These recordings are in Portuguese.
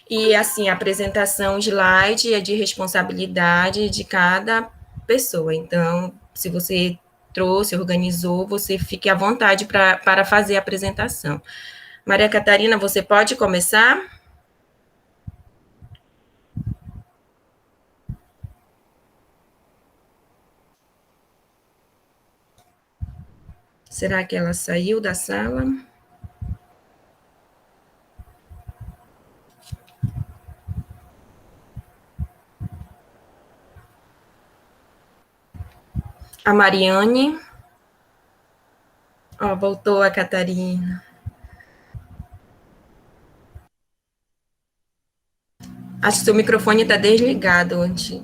E, assim, a apresentação slide é de responsabilidade de cada pessoa. Então, se você trouxe, organizou, você fique à vontade para fazer a apresentação. Maria Catarina, você pode começar? Será que ela saiu da sala? A Mariane. Ó, voltou a Catarina. Acho que seu microfone está desligado, antes.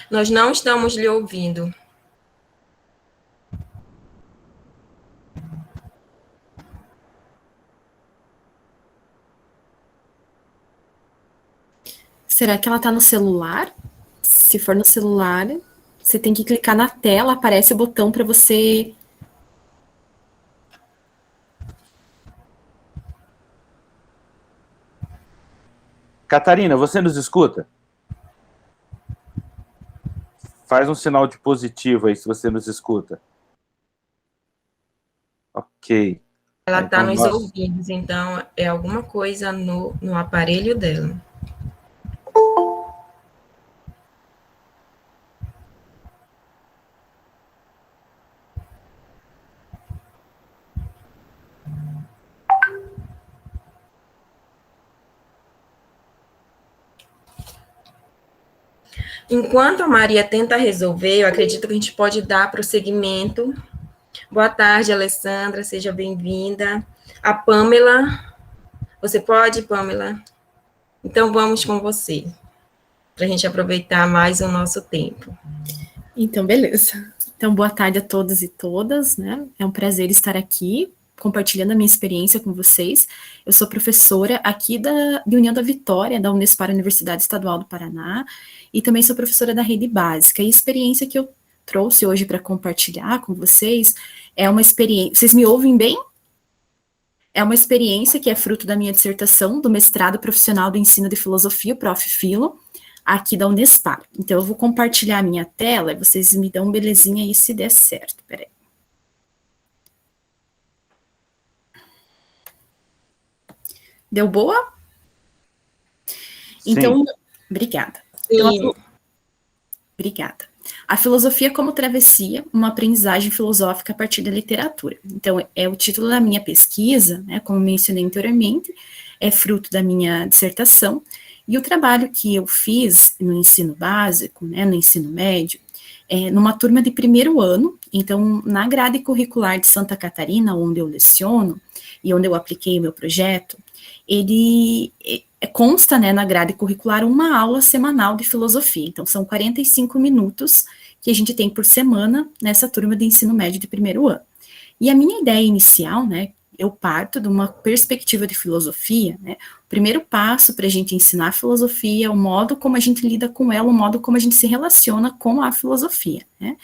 Nós não estamos lhe ouvindo. Será que ela está no celular? Se for no celular, você tem que clicar na tela, aparece o botão para você... Catarina, você nos escuta? Faz um sinal de positivo aí, se você nos escuta. Ok. Ela está nos ouvindo, então é alguma coisa no aparelho dela. Enquanto a Maria tenta resolver, eu acredito que a gente pode dar prosseguimento. Boa tarde, Alessandra, seja bem-vinda. A Pamela, você pode, Pamela? Então, vamos com você, para a gente aproveitar mais o nosso tempo. Então, beleza. Então, boa tarde a todos e todas, né? É um prazer estar aqui, compartilhando a minha experiência com vocês. Eu sou professora aqui de União da Vitória, da Unespar Universidade Estadual do Paraná, e também sou professora da rede básica. E a experiência que eu trouxe hoje para compartilhar com vocês é uma experiência... Vocês me ouvem bem? É uma experiência que é fruto da minha dissertação do mestrado profissional do ensino de filosofia, o Prof. Filo, aqui da Unespar. Então, eu vou compartilhar a minha tela e vocês me dão belezinha aí se der certo. Peraí. Deu boa? Sim. Então, obrigada. Então, obrigada. A filosofia como travessia, uma aprendizagem filosófica a partir da literatura. Então, é o título da minha pesquisa, né, como mencionei anteriormente, é fruto da minha dissertação, e o trabalho que eu fiz no ensino básico, né, no ensino médio, numa turma de primeiro ano, então, na grade curricular de Santa Catarina, onde eu leciono, e onde eu apliquei o meu projeto, ele consta, né, na grade curricular uma aula semanal de filosofia, então são 45 minutos que a gente tem por semana nessa turma de ensino médio de primeiro ano. E a minha ideia inicial, né, eu parto de uma perspectiva de filosofia, né, o primeiro passo para a gente ensinar a filosofia, o modo como a gente lida com ela, o modo como a gente se relaciona com a filosofia, né.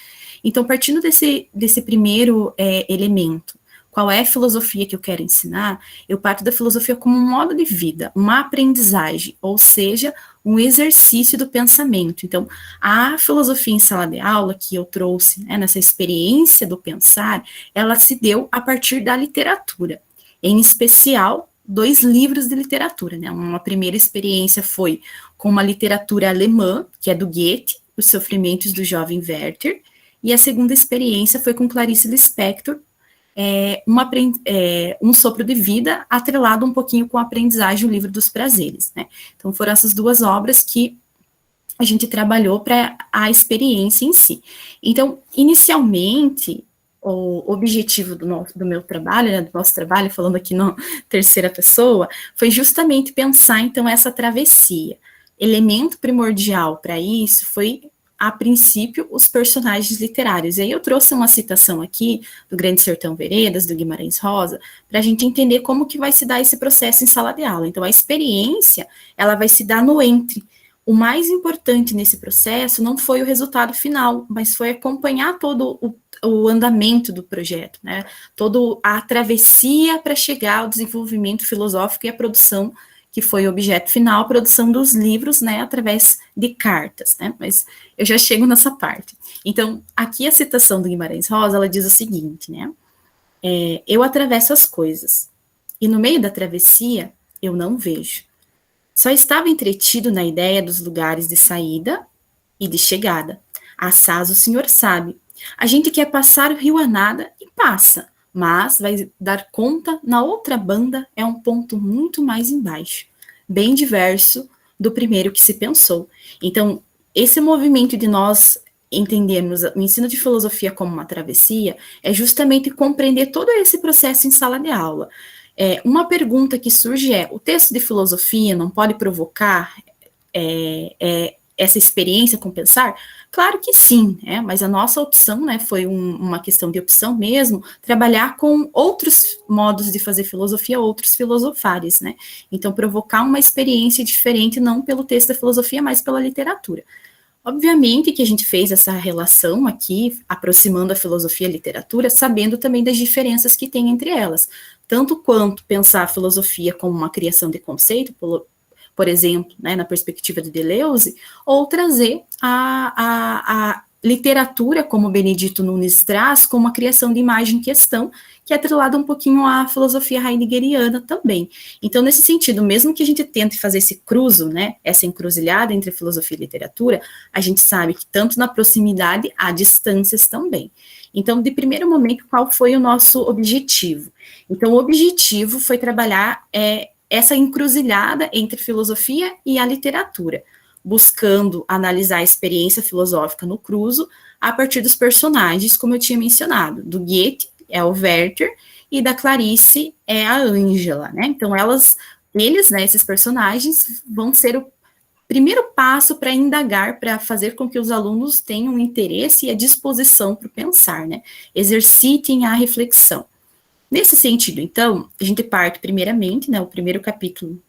Então, partindo desse primeiro elemento, qual é a filosofia que eu quero ensinar, eu parto da filosofia como um modo de vida, uma aprendizagem, ou seja, um exercício do pensamento. Então, a filosofia em sala de aula que eu trouxe, né, nessa experiência do pensar, ela se deu a partir da literatura, em especial 2 livros de literatura, né. Uma primeira experiência foi com uma literatura alemã, que é do Goethe, Os Sofrimentos do Jovem Werther, e a segunda experiência foi com Clarice Lispector, um sopro de vida atrelado um pouquinho com a aprendizagem, o livro dos prazeres, né? Então, foram essas 2 obras que a gente trabalhou para a experiência em si. Então, inicialmente, o objetivo do meu trabalho, né, do nosso trabalho, falando aqui na terceira pessoa, foi justamente pensar, então, essa travessia. Elemento primordial para isso foi, a princípio, os personagens literários. E aí eu trouxe uma citação aqui do Grande Sertão Veredas, do Guimarães Rosa, para a gente entender como que vai se dar esse processo em sala de aula. Então, a experiência, ela vai se dar no entre, o mais importante nesse processo não foi o resultado final, mas foi acompanhar todo o andamento do projeto, né? Toda a travessia para chegar ao desenvolvimento filosófico e a produção, que foi o objeto final, a produção dos livros, né, através de cartas, né? Mas eu já chego nessa parte. Então, aqui a citação do Guimarães Rosa, ela diz o seguinte, né? Eu atravesso as coisas, e no meio da travessia, eu não vejo. Só estava entretido na ideia dos lugares de saída e de chegada. Assaz o senhor sabe. A gente quer passar o rio a nada e passa, mas vai dar conta na outra banda é um ponto muito mais embaixo, bem diverso do primeiro que se pensou. Então, esse movimento de nós entendermos o ensino de filosofia como uma travessia é justamente compreender todo esse processo em sala de aula. Uma pergunta que surge o texto de filosofia não pode provocar essa experiência com pensar? Claro que sim, mas a nossa opção, né, foi uma questão de opção mesmo, trabalhar com outros modos de fazer filosofia, outros filosofares, né, então provocar uma experiência diferente, não pelo texto da filosofia, mas pela literatura. Obviamente que a gente fez essa relação aqui, aproximando a filosofia e a literatura, sabendo também das diferenças que tem entre elas, tanto quanto pensar a filosofia como uma criação de conceito, por exemplo, né, na perspectiva de Deleuze, ou trazer a literatura, como Benedito Nunes traz, como a criação de imagem-questão, que é atrelada um pouquinho à filosofia heideggeriana também. Então, nesse sentido, mesmo que a gente tente fazer esse cruzo, né, essa encruzilhada entre filosofia e literatura, a gente sabe que tanto na proximidade há distâncias também. Então, de primeiro momento, qual foi o nosso objetivo? Então, o objetivo foi trabalhar essa encruzilhada entre filosofia e a literatura, buscando analisar a experiência filosófica no cruzo a partir dos personagens, como eu tinha mencionado, do Goethe é o Werther, e da Clarice é a Ângela, né? Então, eles, né, esses personagens, vão ser o primeiro passo para indagar, para fazer com que os alunos tenham interesse e a disposição para pensar, né? Exercitem a reflexão. Nesse sentido, então, a gente parte primeiramente, né, o primeiro capítulo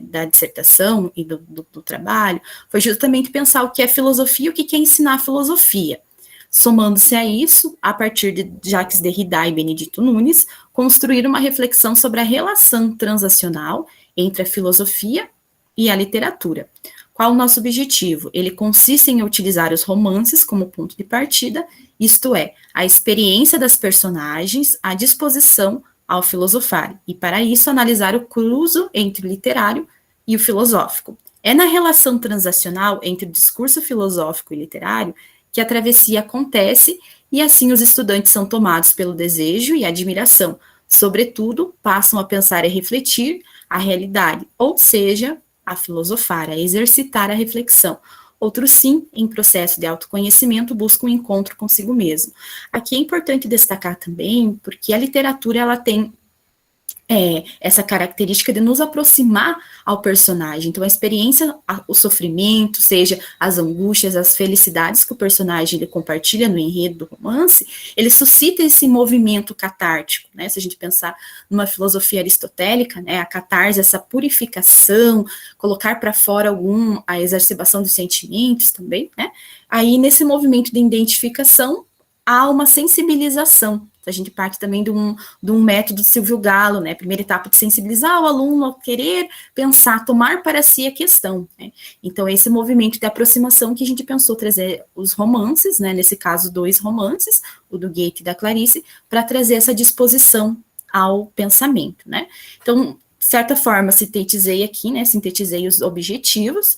da dissertação e do trabalho, foi justamente pensar o que é filosofia e o que é ensinar filosofia. Somando-se a isso, a partir de Jacques Derrida e Benedito Nunes, construir uma reflexão sobre a relação transacional entre a filosofia e a literatura. Qual o nosso objetivo? Ele consiste em utilizar os romances como ponto de partida, isto é, a experiência das personagens à disposição ao filosofar, e para isso analisar o cruzo entre o literário e o filosófico. É na relação transacional entre o discurso filosófico e literário que a travessia acontece, e assim os estudantes são tomados pelo desejo e admiração, sobretudo, passam a pensar e refletir a realidade, ou seja, a filosofar, a exercitar a reflexão. Outros, sim, em processo de autoconhecimento, buscam um encontro consigo mesmo. Aqui é importante destacar também, porque a literatura, ela tem essa característica de nos aproximar ao personagem. Então, a experiência, o sofrimento, seja as angústias, as felicidades que o personagem ele compartilha no enredo do romance, ele suscita esse movimento catártico, né? Se a gente pensar numa filosofia aristotélica, né, a catarse, essa purificação, colocar para fora a exacerbação dos sentimentos também, né? Aí, nesse movimento de identificação, há uma sensibilização. A gente parte também de um método de Silvio Galo, né? Primeira etapa de sensibilizar o aluno ao querer pensar, tomar para si a questão, né? Então, esse movimento de aproximação que a gente pensou trazer os romances, né? Nesse caso, 2 romances, o do Goethe e da Clarice, para trazer essa disposição ao pensamento, né? Então, de certa forma, sintetizei aqui, né? Sintetizei os objetivos.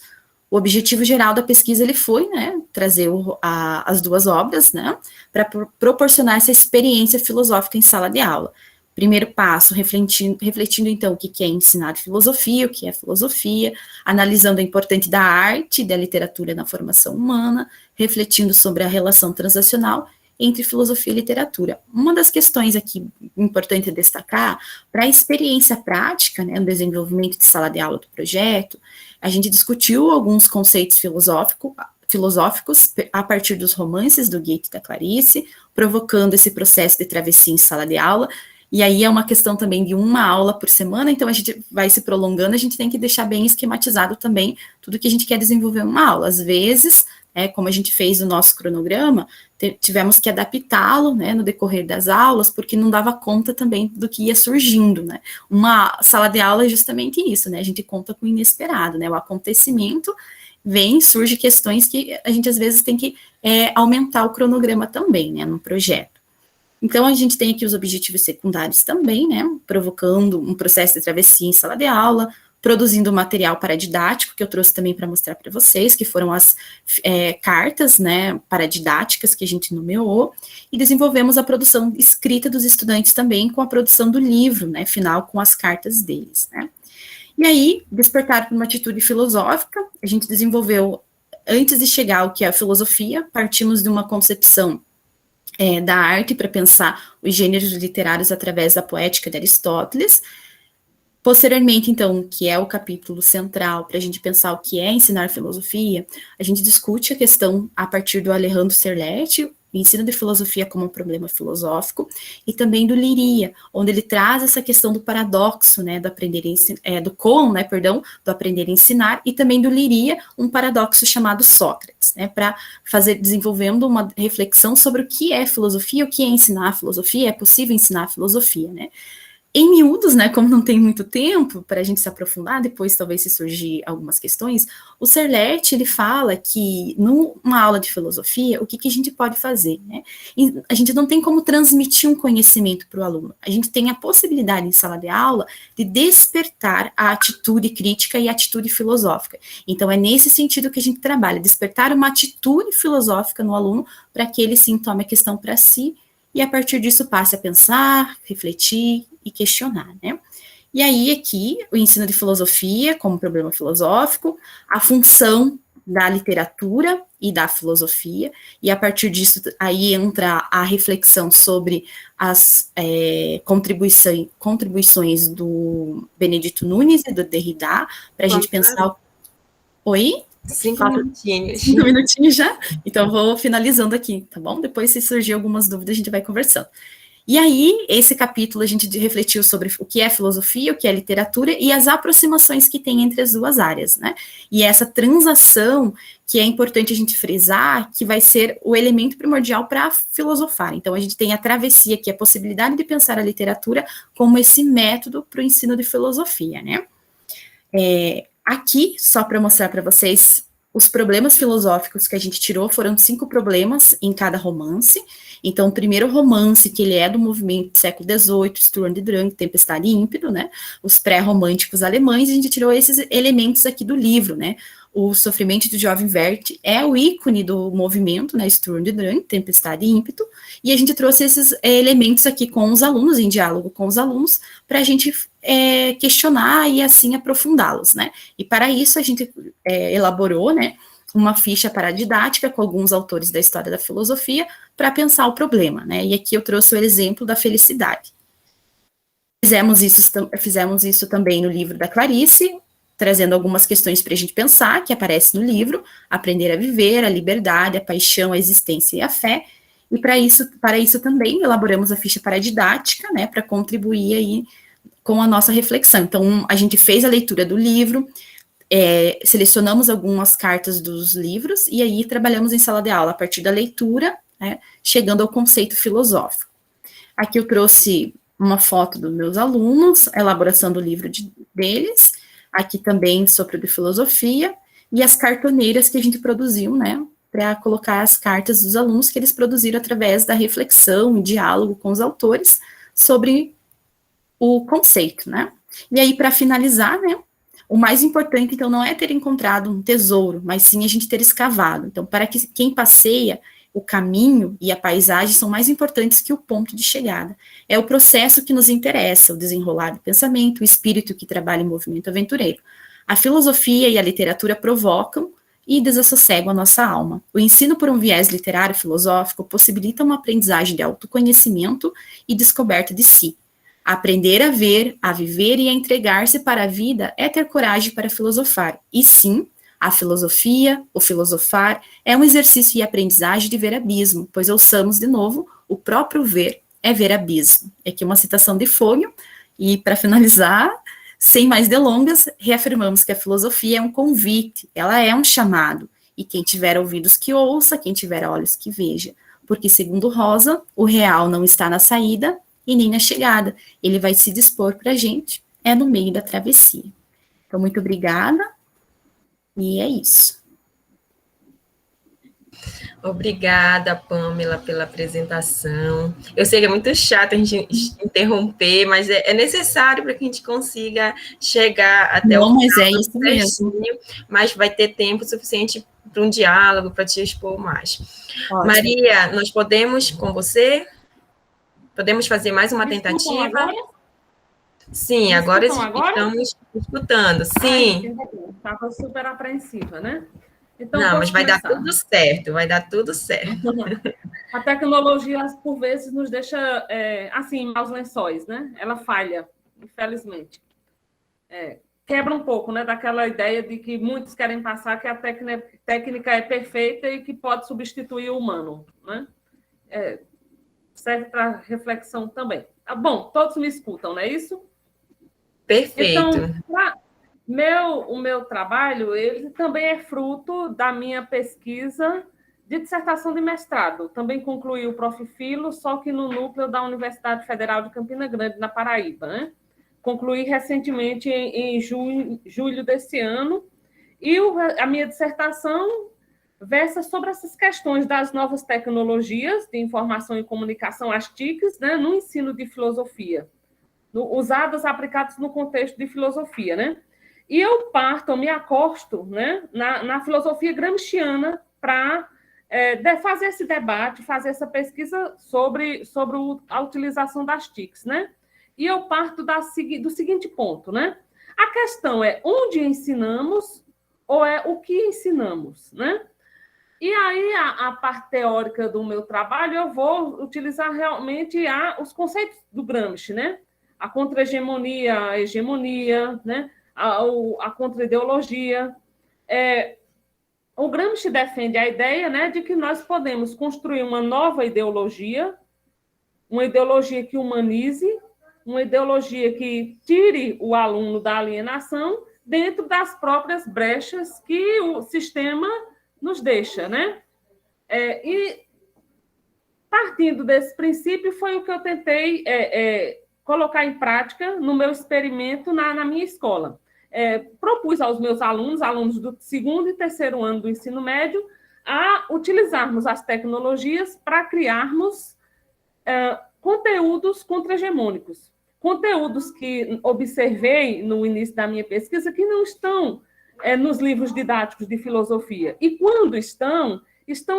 O objetivo geral da pesquisa, ele foi, né, trazer as 2 obras, né, para proporcionar essa experiência filosófica em sala de aula. Primeiro passo, refletindo então, o que é ensinar filosofia, o que é filosofia, analisando o importante da arte e da literatura na formação humana, refletindo sobre a relação transacional entre filosofia e literatura. Uma das questões aqui importante destacar, para a experiência prática, né, no desenvolvimento de sala de aula do projeto, a gente discutiu alguns conceitos filosóficos a partir dos romances do Goethe e da Clarice, provocando esse processo de travessia em sala de aula, E aí é uma questão também de uma aula por semana, então a gente vai se prolongando, a gente tem que deixar bem esquematizado também tudo que a gente quer desenvolver em uma aula. Às vezes, como a gente fez o nosso cronograma, tivemos que adaptá-lo, né, no decorrer das aulas, porque não dava conta também do que ia surgindo, né. Uma sala de aula é justamente isso, né, a gente conta com o inesperado, né, o acontecimento surge questões que a gente às vezes tem que aumentar o cronograma também, né, no projeto. Então, a gente tem aqui os objetivos secundários também, né, provocando um processo de travessia em sala de aula, produzindo material paradidático, que eu trouxe também para mostrar para vocês, que foram as cartas, né, paradidáticas que a gente nomeou, e desenvolvemos a produção escrita dos estudantes também com a produção do livro, né, final com as cartas deles, né. E aí, despertar para uma atitude filosófica, a gente desenvolveu, antes de chegar ao que é a filosofia, partimos de uma concepção da arte para pensar os gêneros literários através da poética de Aristóteles. Posteriormente, então, que é o capítulo central para a gente pensar o que é ensinar filosofia, a gente discute a questão a partir do Alejandro Serletti, o ensino de filosofia como um problema filosófico, e também do Liria, onde ele traz essa questão do paradoxo, né, do aprender do Kohn, né, perdão, do aprender a ensinar, e também do Liria, um paradoxo chamado Sócrates, né, para desenvolvendo uma reflexão sobre o que é filosofia, o que é ensinar filosofia, é possível ensinar filosofia, né. Em miúdos, né, como não tem muito tempo para a gente se aprofundar, depois talvez se surgir algumas questões, o Serletti, ele fala que numa aula de filosofia, o que a gente pode fazer, né? E a gente não tem como transmitir um conhecimento para o aluno, a gente tem a possibilidade em sala de aula de despertar a atitude crítica e a atitude filosófica. Então é nesse sentido que a gente trabalha, despertar uma atitude filosófica no aluno para que ele sim tome a questão para si e a partir disso passe a pensar, refletir e questionar, né? E aí aqui o ensino de filosofia como problema filosófico, a função da literatura e da filosofia, e a partir disso aí entra a reflexão sobre as contribuições do Benedito Nunes e do Derrida, para a gente pensar... Oi? 5 minutinhos. 5 minutinhos já? Então, vou finalizando aqui, tá bom? Depois, se surgir algumas dúvidas, a gente vai conversando. E aí, esse capítulo, a gente refletiu sobre o que é filosofia, o que é literatura, e as aproximações que tem entre as duas áreas, né? E essa transação, que é importante a gente frisar, que vai ser o elemento primordial para filosofar. Então, a gente tem a travessia, que é a possibilidade de pensar a literatura como esse método para o ensino de filosofia, né? Aqui, só para mostrar para vocês, os problemas filosóficos que a gente tirou foram 5 problemas em cada romance. Então, o primeiro romance, que ele é do movimento do século XVIII, Sturm und Drang, Tempestade e Ímpeto, né, os pré-românticos alemães, a gente tirou esses elementos aqui do livro, né, o Sofrimento do Jovem Werther é o ícone do movimento, né, Sturm und Drang, Tempestade e Ímpeto, e a gente trouxe esses elementos aqui com os alunos, em diálogo com os alunos, para a gente questionar e assim aprofundá-los, né, e para isso a gente elaborou, né, uma ficha paradidática com alguns autores da história da filosofia para pensar o problema, né? E aqui eu trouxe o exemplo da felicidade. Fizemos isso também no livro da Clarice, trazendo algumas questões para a gente pensar, que aparece no livro, aprender a viver, a liberdade, a paixão, a existência e a fé, e para isso também elaboramos a ficha paradidática, né, para contribuir aí com a nossa reflexão. Então, a gente fez a leitura do livro, selecionamos algumas cartas dos livros e aí trabalhamos em sala de aula a partir da leitura, né, chegando ao conceito filosófico. Aqui eu trouxe uma foto dos meus alunos, a elaboração do livro deles, aqui também sobre de filosofia, e as cartoneiras que a gente produziu, né, para colocar as cartas dos alunos que eles produziram através da reflexão e diálogo com os autores sobre o conceito, né. E aí, para finalizar, né, o mais importante, então, não é ter encontrado um tesouro, mas sim a gente ter escavado. Então, para que quem passeia, o caminho e a paisagem são mais importantes que o ponto de chegada. É o processo que nos interessa, o desenrolar do pensamento, o espírito que trabalha em movimento aventureiro. A filosofia e a literatura provocam e desassossegam a nossa alma. O ensino por um viés literário filosófico possibilita uma aprendizagem de autoconhecimento e descoberta de si. Aprender a ver, a viver e a entregar-se para a vida é ter coragem para filosofar. E sim, a filosofia, o filosofar, é um exercício e aprendizagem de ver abismo, pois ouçamos de novo, o próprio ver é ver abismo. Aqui uma citação de Fogel, e para finalizar, sem mais delongas, reafirmamos que a filosofia é um convite, ela é um chamado, e quem tiver ouvidos que ouça, quem tiver olhos que veja, porque, segundo Rosa, o real não está na saída e nem na chegada, ele vai se dispor para a gente, é no meio da travessia. Então, muito obrigada, e é isso. Obrigada, Pamela, pela apresentação. Eu sei que é muito chato a gente interromper, mas é necessário para que a gente consiga chegar até Não, o mas final é isso mesmo. mas vai ter tempo suficiente para um diálogo, para te expor mais. Ótimo. Maria, nós podemos, com você, podemos fazer mais uma tentativa? Agora? Sim, agora estamos escutando. Sim. Estava super apreensiva, né? Então, não, mas vai começar. dar tudo certo, vai dar tudo certo. A tecnologia, por vezes, nos deixa, assim, maus lençóis, né? Ela falha, infelizmente. Quebra um pouco, né, daquela ideia de que muitos querem passar que a técnica é perfeita e que pode substituir o humano, né? Serve para reflexão também. Bom, todos me escutam, não é isso? Perfeito. Então, o meu trabalho, ele também é fruto da minha pesquisa de dissertação de mestrado. Também concluí o Profilo, só que no núcleo da Universidade Federal de Campina Grande, na Paraíba, né? Concluí recentemente em julho desse ano, e a minha dissertação versa sobre essas questões das novas tecnologias de informação e comunicação, as TICs, né, no ensino de filosofia, usadas, aplicadas no contexto de filosofia, né? E eu me acosto, né, na filosofia gramsciana para fazer esse debate, fazer essa pesquisa sobre a utilização das TICs, né? E eu parto do seguinte ponto, né? A questão é onde ensinamos ou é o que ensinamos, né? E aí, a parte teórica do meu trabalho, eu vou utilizar realmente os conceitos do Gramsci, né? A contra-hegemonia, a hegemonia, né? A contra-ideologia. O Gramsci defende a ideia, né, de que nós podemos construir uma nova ideologia, uma ideologia que humanize, uma ideologia que tire o aluno da alienação dentro das próprias brechas que o sistema nos deixa, né? E partindo desse princípio foi o que eu tentei colocar em prática no meu experimento na minha escola. Propus aos meus alunos do segundo e terceiro ano do ensino médio, a utilizarmos as tecnologias para criarmos conteúdos contra-hegemônicos. Conteúdos que observei no início da minha pesquisa que não estão nos livros didáticos de filosofia. E quando estão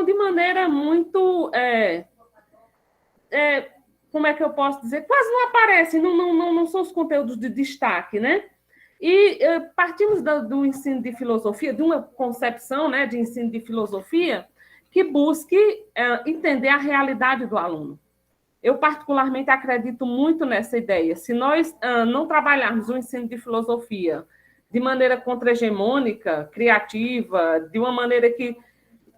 de maneira muito... como é que eu posso dizer? Quase não aparecem, não são os conteúdos de destaque, né? E partimos do ensino de filosofia, de uma concepção, né, de ensino de filosofia que busque entender a realidade do aluno. Eu, particularmente, acredito muito nessa ideia. Se nós não trabalharmos o ensino de filosofia de maneira contra-hegemônica, criativa, de uma maneira que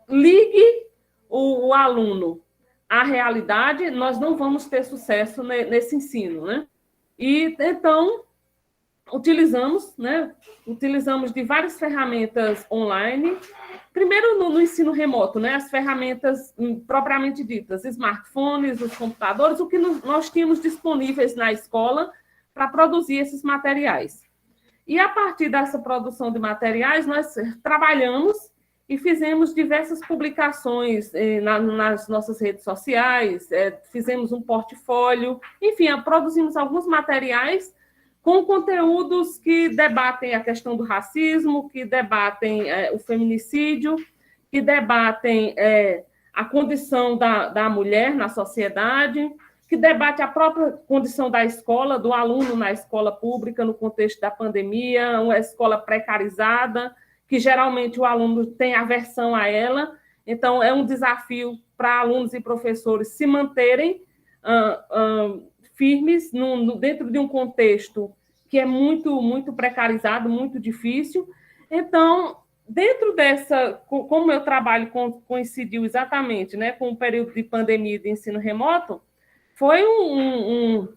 ligue o aluno à realidade, nós não vamos ter sucesso nesse ensino, né? E, então, utilizamos de várias ferramentas online. Primeiro, no ensino remoto, né? As ferramentas propriamente ditas, smartphones, os computadores, o que nós tínhamos disponíveis na escola para produzir esses materiais. E, a partir dessa produção de materiais, nós trabalhamos e fizemos diversas publicações nas nossas redes sociais, fizemos um portfólio, enfim, produzimos alguns materiais com conteúdos que debatem a questão do racismo, que debatem o feminicídio, que debatem a condição da mulher na sociedade, que debate a própria condição da escola, do aluno na escola pública, no contexto da pandemia, uma escola precarizada, que geralmente o aluno tem aversão a ela. Então, é um desafio para alunos e professores se manterem firmes dentro de um contexto que é muito, muito precarizado, muito difícil. Então, dentro dessa... Como o meu trabalho coincidiu exatamente, né, com o período de pandemia e de ensino remoto, foi um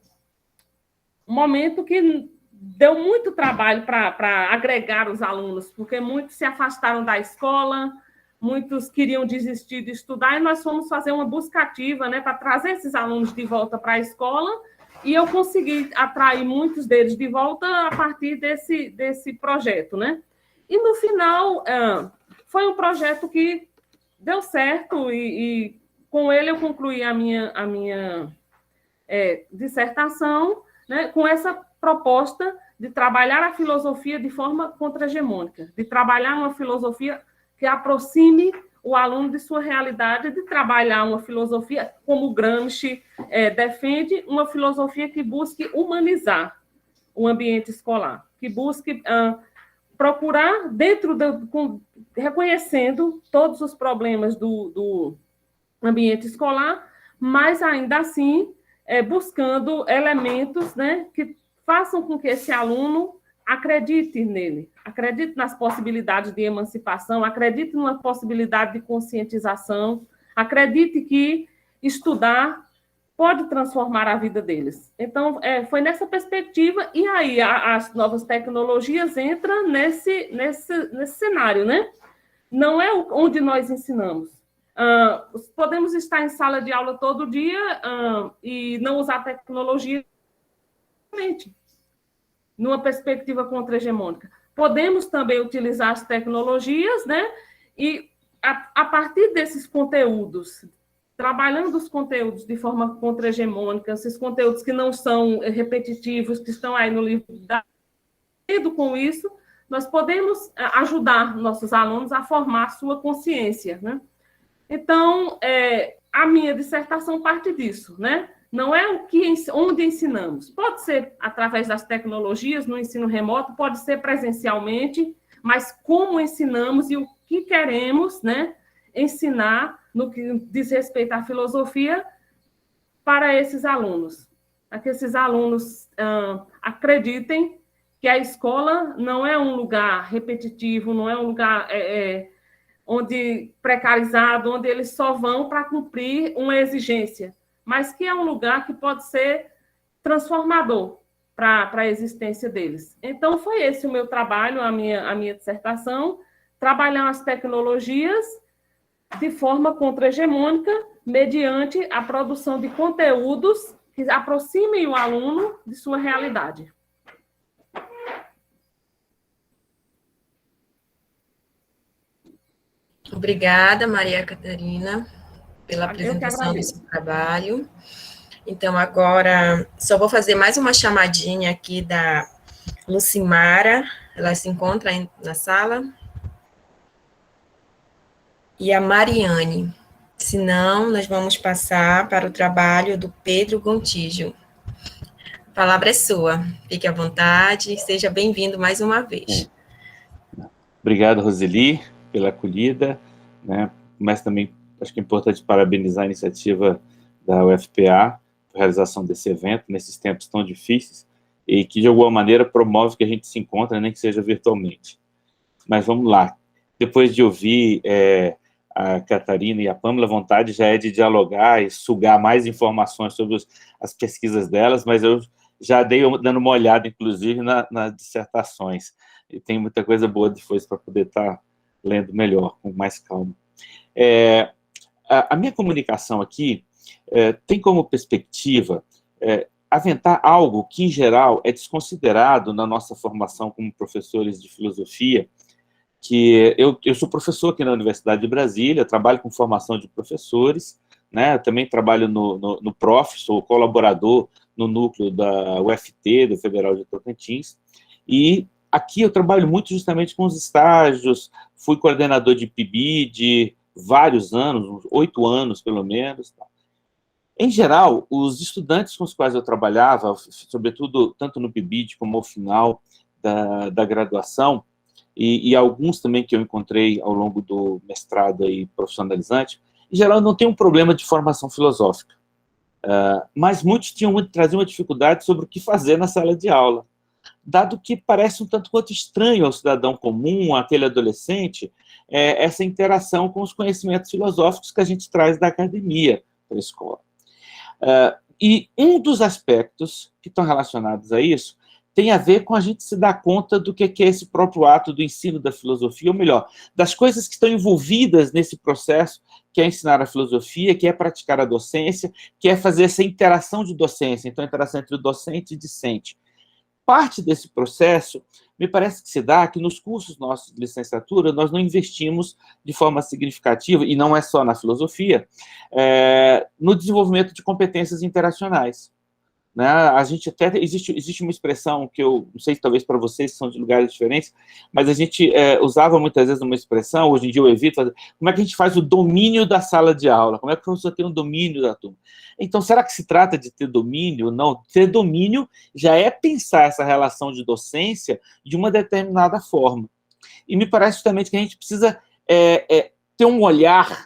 momento que deu muito trabalho para agregar os alunos, porque muitos se afastaram da escola, muitos queriam desistir de estudar, e nós fomos fazer uma busca ativa, né, para trazer esses alunos de volta para a escola, e eu consegui atrair muitos deles de volta a partir desse projeto, né? E, no final, foi um projeto que deu certo, e com ele eu concluí a minha dissertação, né, com essa proposta de trabalhar a filosofia de forma contra-hegemônica, de trabalhar uma filosofia que aproxime o aluno de sua realidade, de trabalhar uma filosofia, como Gramsci defende, uma filosofia que busque humanizar o ambiente escolar, que busque procurar, reconhecendo todos os problemas do ambiente escolar, mas ainda assim buscando elementos, né, que façam com que esse aluno acredite nele, acredite nas possibilidades de emancipação, acredite numa possibilidade de conscientização, acredite que estudar pode transformar a vida deles. Então, foi nessa perspectiva, e aí as novas tecnologias entram nesse cenário, né? Não é onde nós ensinamos. Podemos estar em sala de aula todo dia e não usar tecnologia numa perspectiva contra-hegemônica. Podemos também utilizar as tecnologias, né? E a partir desses conteúdos, trabalhando os conteúdos de forma contra-hegemônica, esses conteúdos que não são repetitivos, que estão aí no livro, com isso, nós podemos ajudar nossos alunos a formar sua consciência, né? Então, a minha dissertação parte disso, né? Não é onde ensinamos. Pode ser através das tecnologias, no ensino remoto, pode ser presencialmente, mas como ensinamos e o que queremos, né, ensinar no que diz respeito à filosofia para esses alunos. Para que esses alunos acreditem que a escola não é um lugar repetitivo, não é um lugar onde precarizado, onde eles só vão para cumprir uma exigência, mas que é um lugar que pode ser transformador para a existência deles. Então, foi esse o meu trabalho, a minha dissertação, trabalhar as tecnologias de forma contra-hegemônica, mediante a produção de conteúdos que aproximem o aluno de sua realidade. Obrigada, Maria Catarina, pela apresentação do seu trabalho. Então, agora, só vou fazer mais uma chamadinha aqui da Lucimara, ela se encontra na sala, e a Mariane. Se não, nós vamos passar para o trabalho do Pedro Gontijo. A palavra é sua, fique à vontade, seja bem-vindo mais uma vez. Obrigado, Roseli, pela acolhida, né? Mas também acho que é importante parabenizar a iniciativa da UFPA por a realização desse evento nesses tempos tão difíceis e que, de alguma maneira, promove que a gente se encontre, nem que seja virtualmente. Mas vamos lá. Depois de ouvir a Catarina e a Pâmela, a vontade já é de dialogar e sugar mais informações sobre as pesquisas delas, mas eu já dei dando uma olhada, inclusive, nas dissertações. E tem muita coisa boa depois para poder estar lendo melhor, com mais calma. A minha comunicação aqui tem como perspectiva aventar algo que, em geral, é desconsiderado na nossa formação como professores de filosofia, que eu sou professor aqui na Universidade de Brasília, trabalho com formação de professores, né, também trabalho no PROF, sou colaborador no núcleo da UFT, do Federal de Tocantins, e aqui eu trabalho muito justamente com os estágios, fui coordenador de PIBID de vários anos, uns 8 anos pelo menos. Em geral, os estudantes com os quais eu trabalhava, sobretudo tanto no PIBID como ao final da graduação, e alguns também que eu encontrei ao longo do mestrado aí profissionalizante, em geral não tem um problema de formação filosófica, mas muitos traziam uma dificuldade sobre o que fazer na sala de aula, dado que parece um tanto quanto estranho ao cidadão comum, àquele adolescente, essa interação com os conhecimentos filosóficos que a gente traz da academia para a escola. E um dos aspectos que estão relacionados a isso tem a ver com a gente se dar conta do que é esse próprio ato do ensino da filosofia, ou melhor, das coisas que estão envolvidas nesse processo, que é ensinar a filosofia, que é praticar a docência, que é fazer essa interação de docência, então a interação entre o docente e discente. Parte desse processo, me parece que se dá que nos cursos nossos de licenciatura nós não investimos de forma significativa, e não é só na filosofia, no desenvolvimento de competências interacionais. Né? A gente até existe uma expressão que eu não sei, talvez para vocês que são de lugares diferentes, mas a gente usava muitas vezes uma expressão, hoje em dia eu evito, como é que a gente faz o domínio da sala de aula? Como é que o professor tem o domínio da turma? Então, será que se trata de ter domínio? Não, ter domínio já é pensar essa relação de docência de uma determinada forma. E me parece justamente que a gente precisa ter um olhar,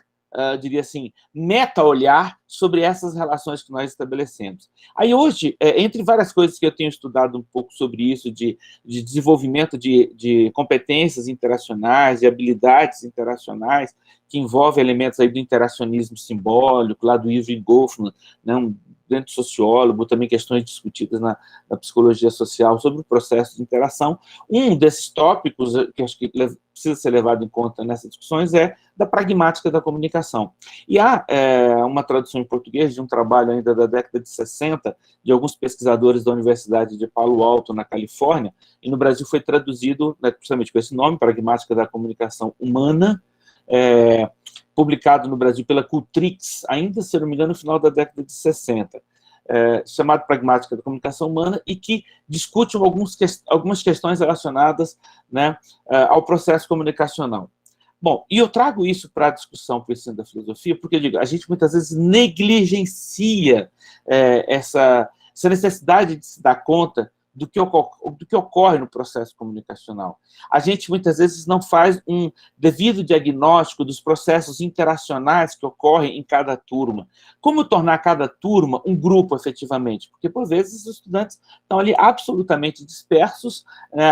diria assim, meta-olhar sobre essas relações que nós estabelecemos. Aí hoje, entre várias coisas que eu tenho estudado um pouco sobre isso, de desenvolvimento de competências interacionais, de habilidades interacionais, que envolve elementos aí do interacionismo simbólico, lá do Irving Goffman, né, um grande sociólogo, também questões discutidas na psicologia social sobre o processo de interação. Um desses tópicos que acho que precisa ser levado em conta nessas discussões é da pragmática da comunicação. E há uma tradução em português de um trabalho ainda da década de 60, de alguns pesquisadores da Universidade de Palo Alto, na Califórnia, e no Brasil foi traduzido, né, justamente com esse nome, Pragmática da Comunicação Humana, publicado no Brasil pela Cultrix, ainda, se não me engano, no final da década de 60, chamado Pragmática da Comunicação Humana, e que discute algumas questões relacionadas, né, ao processo comunicacional. Bom, e eu trago isso para a discussão para o ensino da filosofia, porque eu digo, a gente muitas vezes negligencia essa necessidade de se dar conta do que ocorre no processo comunicacional. A gente, muitas vezes, não faz um devido diagnóstico dos processos interacionais que ocorrem em cada turma. Como tornar cada turma um grupo, efetivamente? Porque, por vezes, os estudantes estão ali absolutamente dispersos,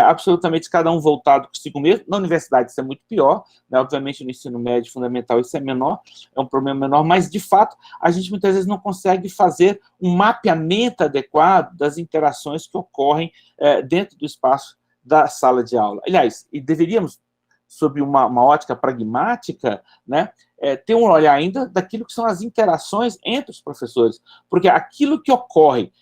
absolutamente cada um voltado consigo mesmo. Na universidade isso é muito pior, né? Obviamente no ensino médio fundamental isso é menor, é um problema menor, mas, de fato, a gente muitas vezes não consegue fazer um mapeamento adequado das interações que ocorrem dentro do espaço da sala de aula. Aliás, e deveríamos, sob uma ótica pragmática, né, ter um olhar ainda daquilo que são as interações entre os professores, porque aquilo que ocorre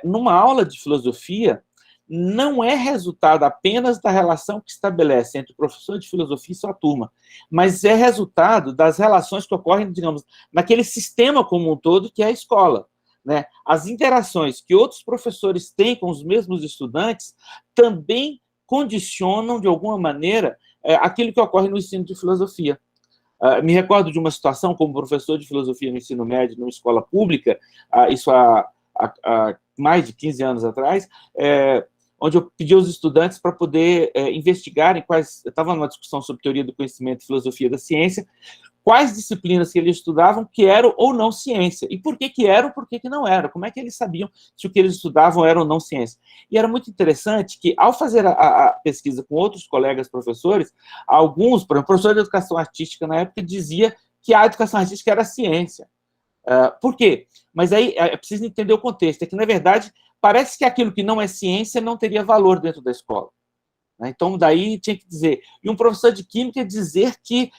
numa aula de filosofia não é resultado apenas da relação que estabelece entre o professor de filosofia e sua turma, mas é resultado das relações que ocorrem, digamos, naquele sistema como um todo que é a escola. Né? As interações que outros professores têm com os mesmos estudantes também condicionam, de alguma maneira, aquilo que ocorre no ensino de filosofia. Me recordo de uma situação como professor de filosofia no ensino médio, numa escola pública, isso há mais de 15 anos atrás, onde eu pedi aos estudantes para poder investigarem quais... Eu estava numa discussão sobre teoria do conhecimento e filosofia da ciência, quais disciplinas que eles estudavam que eram ou não ciência, e por que eram, por que não eram, como é que eles sabiam se o que eles estudavam era ou não ciência. E era muito interessante que, ao fazer a pesquisa com outros colegas professores, alguns, por exemplo, o professor de educação artística na época dizia que a educação artística era ciência. Por quê? Mas aí é preciso entender o contexto, é que, na verdade, parece que aquilo que não é ciência não teria valor dentro da escola. Então, daí tinha que dizer... E um professor de química dizer que,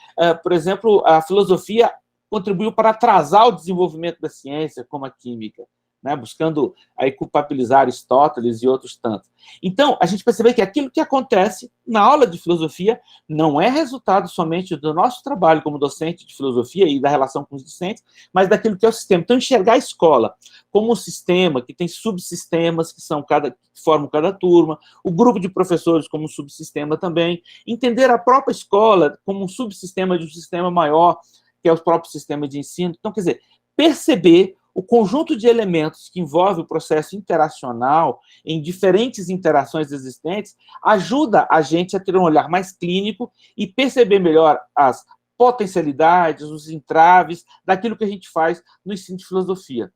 por exemplo, a filosofia contribuiu para atrasar o desenvolvimento da ciência, como a química, né? Buscando aí culpabilizar Aristóteles e outros tantos. Então, a gente percebe que aquilo que acontece na aula de filosofia não é resultado somente do nosso trabalho como docente de filosofia e da relação com os discentes, mas daquilo que é o sistema. Então, enxergar a escola como um sistema que tem subsistemas que formam cada turma, o grupo de professores como um subsistema também, entender a própria escola como um subsistema de um sistema maior, que é o próprio sistema de ensino. Então, quer dizer, perceber o conjunto de elementos que envolve o processo interacional em diferentes interações existentes ajuda a gente a ter um olhar mais clínico e perceber melhor as potencialidades, os entraves daquilo que a gente faz no ensino de filosofia.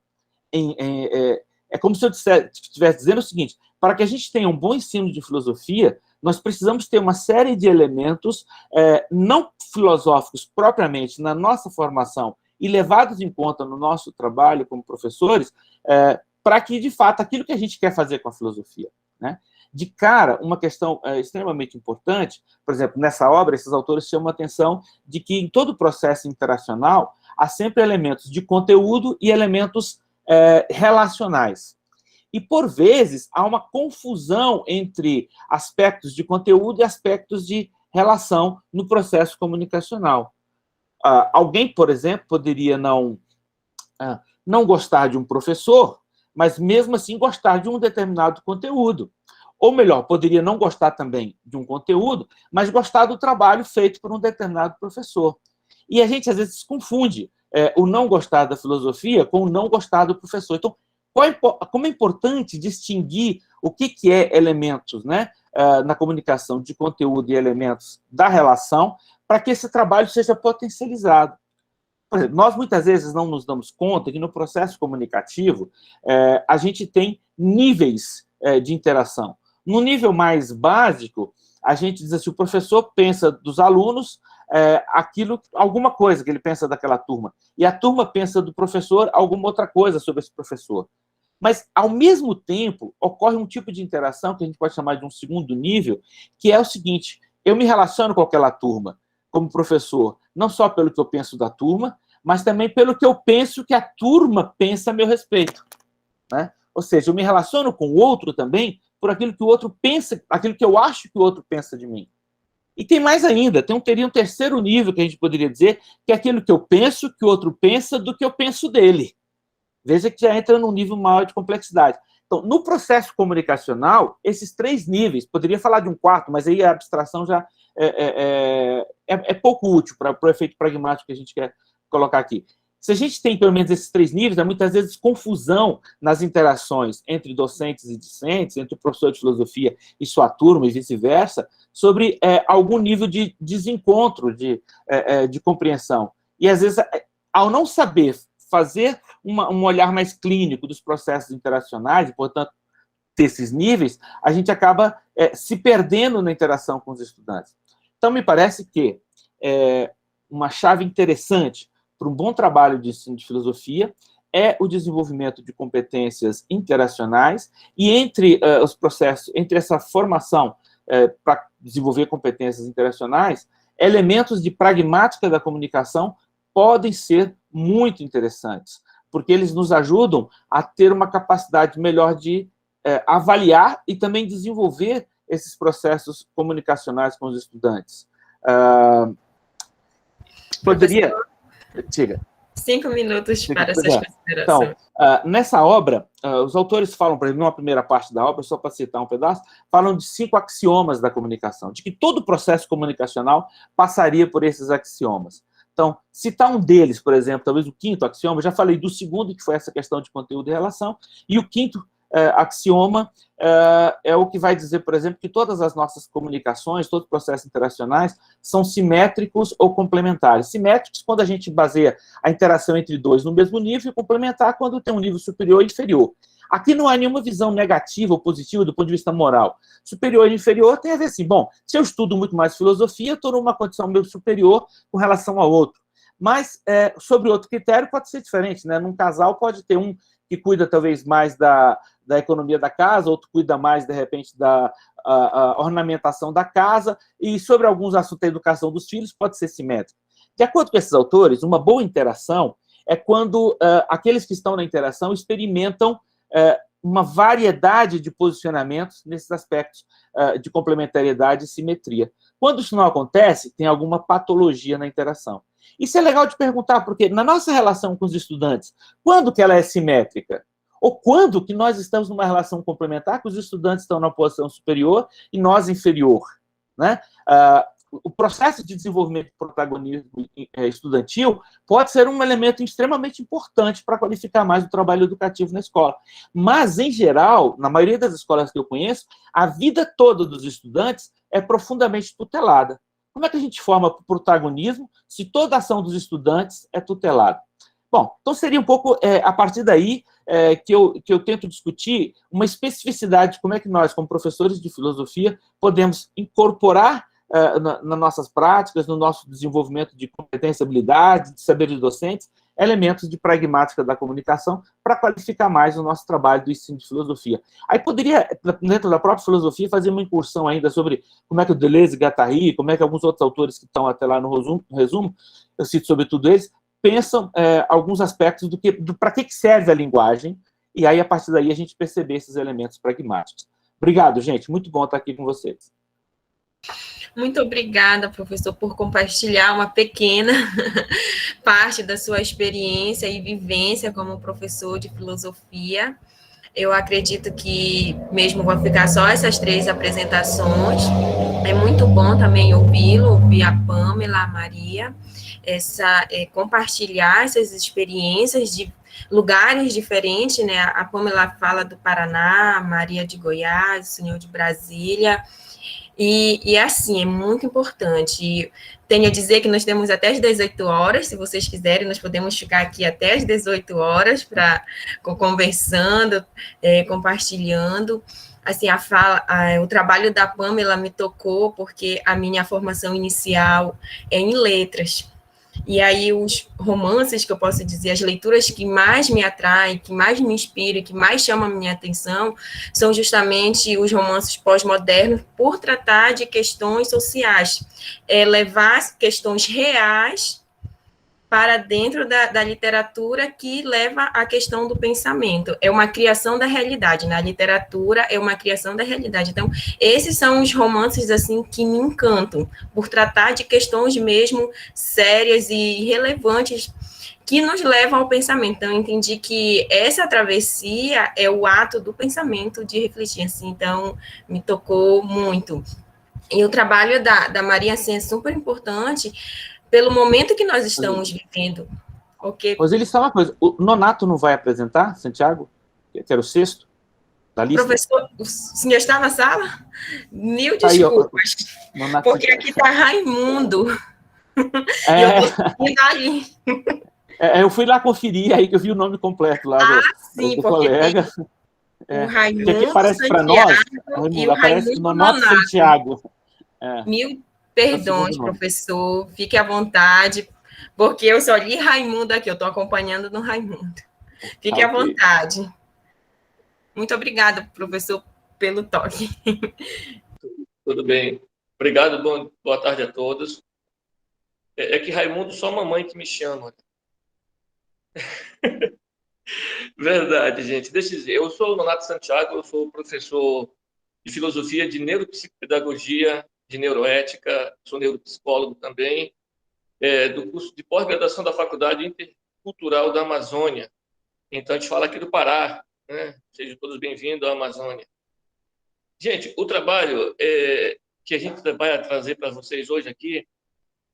É como se eu estivesse dizendo o seguinte: para que a gente tenha um bom ensino de filosofia, nós precisamos ter uma série de elementos não filosóficos propriamente na nossa formação e levados em conta no nosso trabalho como professores, para que, de fato, aquilo que a gente quer fazer com a filosofia, né? De cara, uma questão extremamente importante, por exemplo, nessa obra, esses autores chamam a atenção de que em todo o processo interacional há sempre elementos de conteúdo e elementos relacionais. E, por vezes, há uma confusão entre aspectos de conteúdo e aspectos de relação no processo comunicacional. Alguém, por exemplo, poderia não gostar de um professor, mas, mesmo assim, gostar de um determinado conteúdo. Ou melhor, poderia não gostar também de um conteúdo, mas gostar do trabalho feito por um determinado professor. E a gente, às vezes, confunde o não gostar da filosofia com o não gostar do professor. Então, como é importante distinguir o que é elementos, né, na comunicação de conteúdo e elementos da relação, para que esse trabalho seja potencializado. Por exemplo, nós muitas vezes não nos damos conta que no processo comunicativo a gente tem níveis de interação. No nível mais básico, a gente diz assim, o professor pensa dos alunos alguma coisa que ele pensa daquela turma, e a turma pensa do professor alguma outra coisa sobre esse professor. Mas, ao mesmo tempo, ocorre um tipo de interação que a gente pode chamar de um segundo nível, que é o seguinte: eu me relaciono com aquela turma como professor, não só pelo que eu penso da turma, mas também pelo que eu penso que a turma pensa a meu respeito, né? Ou seja, eu me relaciono com o outro também por aquilo que o outro pensa, aquilo que eu acho que o outro pensa de mim. E tem mais ainda, teria um terceiro nível que a gente poderia dizer, que é aquilo que eu penso, que o outro pensa, do que eu penso dele. Veja que já entra num nível maior de complexidade. Então, no processo comunicacional, esses três níveis, poderia falar de um quarto, mas aí a abstração já é pouco útil para o efeito pragmático que a gente quer colocar aqui. Se a gente tem, pelo menos, esses três níveis, há muitas vezes confusão nas interações entre docentes e discentes, entre o professor de filosofia e sua turma, e vice-versa, sobre algum nível de desencontro de compreensão. E, às vezes, ao não saber fazer um olhar mais clínico dos processos interacionais, e, portanto, desses níveis, a gente acaba se perdendo na interação com os estudantes. Então, me parece que uma chave interessante para um bom trabalho de ensino de filosofia é o desenvolvimento de competências interacionais, e entre os processos, entre essa formação para desenvolver competências interacionais, elementos de pragmática da comunicação podem ser muito interessantes, porque eles nos ajudam a ter uma capacidade melhor de avaliar e também desenvolver esses processos comunicacionais com os estudantes. Poderia... Diga. 5 minutos para suas considerações. Então, nessa obra, os autores falam, por exemplo, numa primeira parte da obra, só para citar um pedaço, falam de 5 axiomas da comunicação, de que todo processo comunicacional passaria por esses axiomas. Então, citar um deles, por exemplo, talvez o quinto axioma, já falei do segundo, que foi essa questão de conteúdo e relação, e o quinto axioma é o que vai dizer, por exemplo, que todas as nossas comunicações, todos os processos interacionais, são simétricos ou complementares. Simétricos quando a gente baseia a interação entre dois no mesmo nível, e complementar quando tem um nível superior e inferior. Aqui não há nenhuma visão negativa ou positiva do ponto de vista moral. Superior e inferior tem a ver assim, bom, se eu estudo muito mais filosofia, eu estou numa condição meio superior com relação ao outro. Mas, sobre outro critério, pode ser diferente, né? Num casal pode ter um que cuida talvez mais da economia da casa, outro cuida mais, de repente, da ornamentação da casa, e sobre alguns assuntos da educação dos filhos pode ser simétrico. De acordo com esses autores, uma boa interação é quando aqueles que estão na interação experimentam uma variedade de posicionamentos nesses aspectos de complementariedade e simetria. Quando isso não acontece, tem alguma patologia na interação. Isso é legal de perguntar, porque na nossa relação com os estudantes, quando que ela é simétrica? Ou quando que nós estamos numa relação complementar, que os estudantes estão na posição superior e nós inferior, né? O processo de desenvolvimento do protagonismo estudantil pode ser um elemento extremamente importante para qualificar mais o trabalho educativo na escola. Mas, em geral, na maioria das escolas que eu conheço, a vida toda dos estudantes é profundamente tutelada. Como é que a gente forma o protagonismo se toda a ação dos estudantes é tutelada? Bom, então seria um pouco a partir daí que eu tento discutir uma especificidade de como é que nós, como professores de filosofia, podemos incorporar nas nossas práticas, no nosso desenvolvimento de competência, habilidade, de saberes docentes, elementos de pragmática da comunicação para qualificar mais o nosso trabalho do ensino de filosofia. Aí poderia, dentro da própria filosofia, fazer uma incursão ainda sobre como é que o Deleuze e Guattari, como é que alguns outros autores que estão até lá no resumo, eu cito sobretudo eles, pensam alguns aspectos para que serve a linguagem, e aí, a partir daí, a gente perceber esses elementos pragmáticos. Obrigado, gente. Muito bom estar aqui com vocês. Muito obrigada, professor, por compartilhar uma pequena parte da sua experiência e vivência como professor de filosofia. Eu acredito que mesmo vão ficar só essas 3 apresentações. É muito bom também ouvir a Pâmela, a Maria, compartilhar essas experiências de lugares diferentes, né? A Pâmela fala do Paraná, a Maria de Goiás, o senhor de Brasília. E assim, é muito importante. Tenho a dizer que nós temos até as 18 horas, se vocês quiserem, nós podemos ficar aqui até as 18 horas conversando, compartilhando. Assim, o trabalho da Pâmela me tocou porque a minha formação inicial é em letras. E aí os romances, que eu posso dizer, as leituras que mais me atraem, que mais me inspiram, que mais chamam a minha atenção, são justamente os romances pós-modernos, por tratar de questões sociais, levar questões reais para dentro da literatura, que leva à questão do pensamento. É uma criação da realidade, né? A literatura é uma criação da realidade. Então, esses são os romances, assim, que me encantam, por tratar de questões mesmo sérias e relevantes, que nos levam ao pensamento. Então, eu entendi que essa travessia é o ato do pensamento, de refletir, assim, então, me tocou muito. E o trabalho da Maria, assim, é super importante, pelo momento que nós estamos vivendo. Okay? Roseli, só uma coisa, o Nonato não vai apresentar, Santiago? Que era o 6º da lista? Professor, o senhor está na sala? Mil desculpas, aí, porque aqui está Raimundo, e eu estou seguindo ali. Eu fui lá conferir, aí que eu vi o nome completo lá do colega. O Raimundo, que aqui aparece para nós, Raimundo, aparece Nonato Santiago. Mil perdões, professor, fique à vontade, porque eu só li Raimundo aqui, eu estou acompanhando no Raimundo. Fique à vontade. Muito obrigada, professor, pelo toque. Tudo bem. Obrigado, boa tarde a todos. É que Raimundo, só mamãe que me chama. Verdade, gente. Deixa eu dizer, eu sou o Nonato Santiago, eu sou professor de filosofia, de neuropsicopedagogia, de neuroética, sou neuropsicólogo também, do curso de pós-graduação da Faculdade Intercultural da Amazônia. Então, a gente fala aqui do Pará, né? Sejam todos bem-vindos à Amazônia. Gente, o trabalho que a gente vai trazer para vocês hoje aqui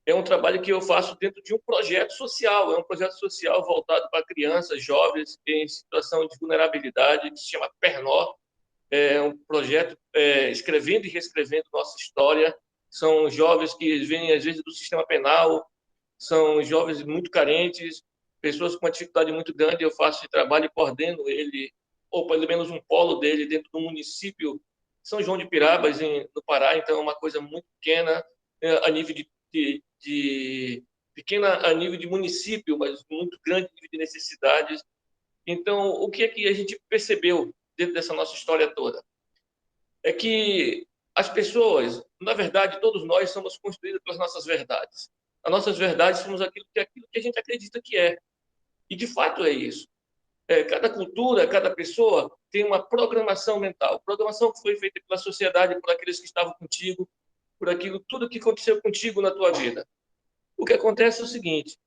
é um trabalho que eu faço dentro de um projeto social, é um projeto social voltado para crianças, jovens em situação de vulnerabilidade, que se chama PERNO. É um projeto escrevendo e reescrevendo nossa história. São jovens que vêm, às vezes, do sistema penal, são jovens muito carentes, pessoas com uma dificuldade muito grande. Eu faço esse trabalho e coordeno ele, ou pelo menos um polo dele, dentro do município São João de Pirabas, no Pará. Então, é uma coisa muito pequena, a nível pequena a nível de município, mas muito grande a nível de necessidades. Então, o que é que a gente percebeu dentro dessa nossa história toda? É que as pessoas, na verdade, todos nós somos construídos pelas nossas verdades. As nossas verdades somos aquilo que a gente acredita que é. E, de fato, é isso. Cada cultura, cada pessoa tem uma programação mental. Programação que foi feita pela sociedade, por aqueles que estavam contigo, por tudo que aconteceu contigo na tua vida. O que acontece é o seguinte,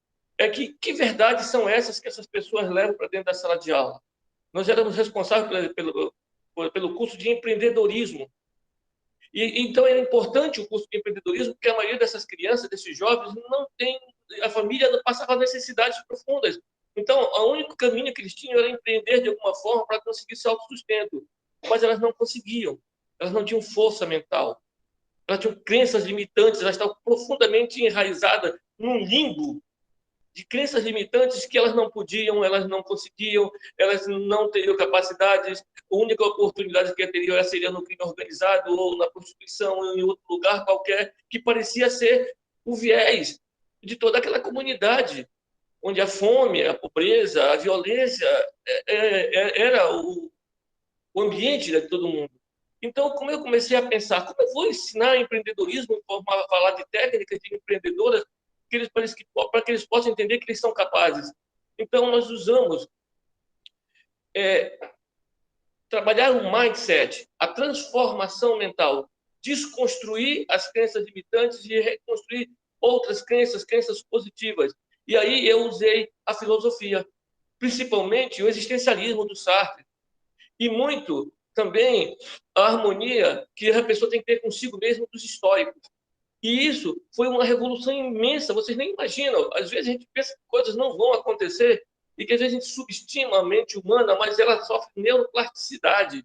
que verdades são essas que essas pessoas levam para dentro da sala de aula? Nós éramos responsáveis pelo curso de empreendedorismo. Então, é importante o curso de empreendedorismo, porque a maioria dessas crianças, desses jovens, não tem, a família não passava necessidades profundas. Então, o único caminho que eles tinham era empreender de alguma forma para conseguir seu autossustento. Mas elas não conseguiam. Elas não tinham força mental. Elas tinham crenças limitantes, elas estavam profundamente enraizadas num limbo de crenças limitantes que elas não podiam, elas não conseguiam, elas não teriam capacidades, a única oportunidade que teriam seria no crime organizado ou na prostituição ou em outro lugar qualquer, que parecia ser o viés de toda aquela comunidade, onde a fome, a pobreza, a violência era o ambiente de todo mundo. Então, como eu comecei a pensar, como eu vou ensinar empreendedorismo, falar de técnicas de empreendedoras, para que eles possam entender que eles são capazes. Então, nós usamos trabalhar o mindset, a transformação mental, desconstruir as crenças limitantes e reconstruir outras crenças positivas. E aí eu usei a filosofia, principalmente o existencialismo do Sartre, e muito também a harmonia que a pessoa tem que ter consigo mesmo dos estoicos. E isso foi uma revolução imensa, vocês nem imaginam. Às vezes a gente pensa que coisas não vão acontecer e que às vezes a gente subestima a mente humana, mas ela sofre neuroplasticidade.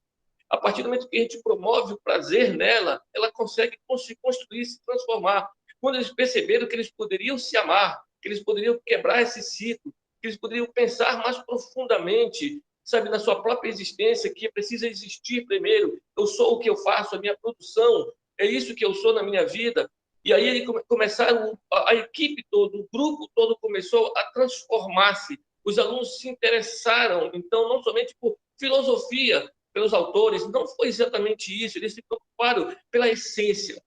A partir do momento que a gente promove o prazer nela, ela consegue se construir, se transformar. Quando eles perceberam que eles poderiam se amar, que eles poderiam quebrar esse ciclo, que eles poderiam pensar mais profundamente, sabe, na sua própria existência, que precisa existir primeiro. Eu sou o que eu faço, a minha produção, é isso que eu sou na minha vida. E aí ele começaram, a equipe toda, o grupo todo começou a transformar-se. Os alunos se interessaram, então, não somente por filosofia, pelos autores, não foi exatamente isso, eles se preocuparam pela essência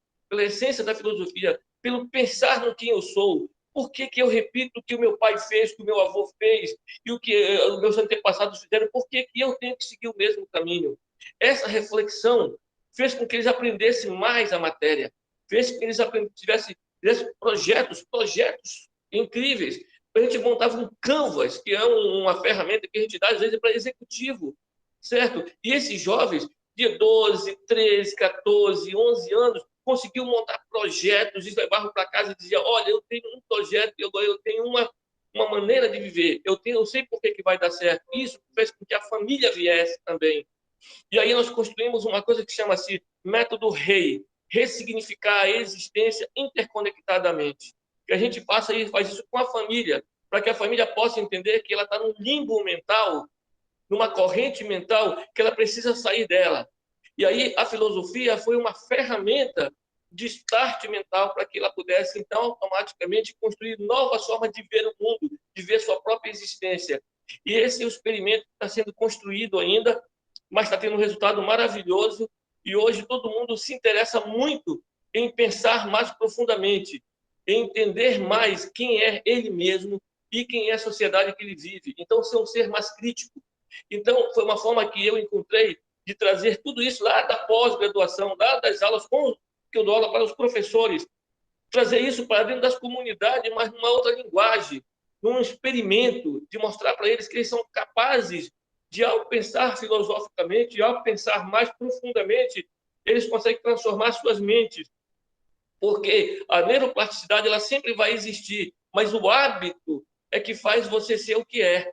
da filosofia, pelo pensar no quem eu sou, por que eu repito o que o meu pai fez, o que o meu avô fez, e o que os meus antepassados fizeram, por que eu tenho que seguir o mesmo caminho. Essa reflexão fez com que eles aprendessem mais a matéria, fez com que eles tivessem projetos incríveis. A gente montava um Canvas, que é uma ferramenta que a gente dá, às vezes, para executivo, certo? E esses jovens de 12, 13, 14, 11 anos conseguiam montar projetos e levavam para casa e diziam, olha, eu tenho um projeto, eu tenho uma maneira de viver, eu sei por que vai dar certo. Isso fez com que a família viesse também. E aí nós construímos uma coisa que chama-se método REI, ressignificar a existência interconectadamente. Que a gente passa e faz isso com a família, para que a família possa entender que ela está num limbo mental, numa corrente mental, que ela precisa sair dela. E aí a filosofia foi uma ferramenta de start mental para que ela pudesse, então, automaticamente construir novas formas de ver o mundo, de ver sua própria existência. E esse é o experimento que está sendo construído ainda, mas está tendo um resultado maravilhoso. E hoje todo mundo se interessa muito em pensar mais profundamente, em entender mais quem é ele mesmo e quem é a sociedade que ele vive. Então, ser um ser mais crítico. Então, foi uma forma que eu encontrei de trazer tudo isso lá da pós-graduação, lá das aulas que eu dou aula para os professores, trazer isso para dentro das comunidades, mas numa outra linguagem, num experimento de mostrar para eles que eles são capazes de, ao pensar filosoficamente, de, ao pensar mais profundamente, eles conseguem transformar suas mentes. Porque a neuroplasticidade ela sempre vai existir, mas o hábito é que faz você ser o que é.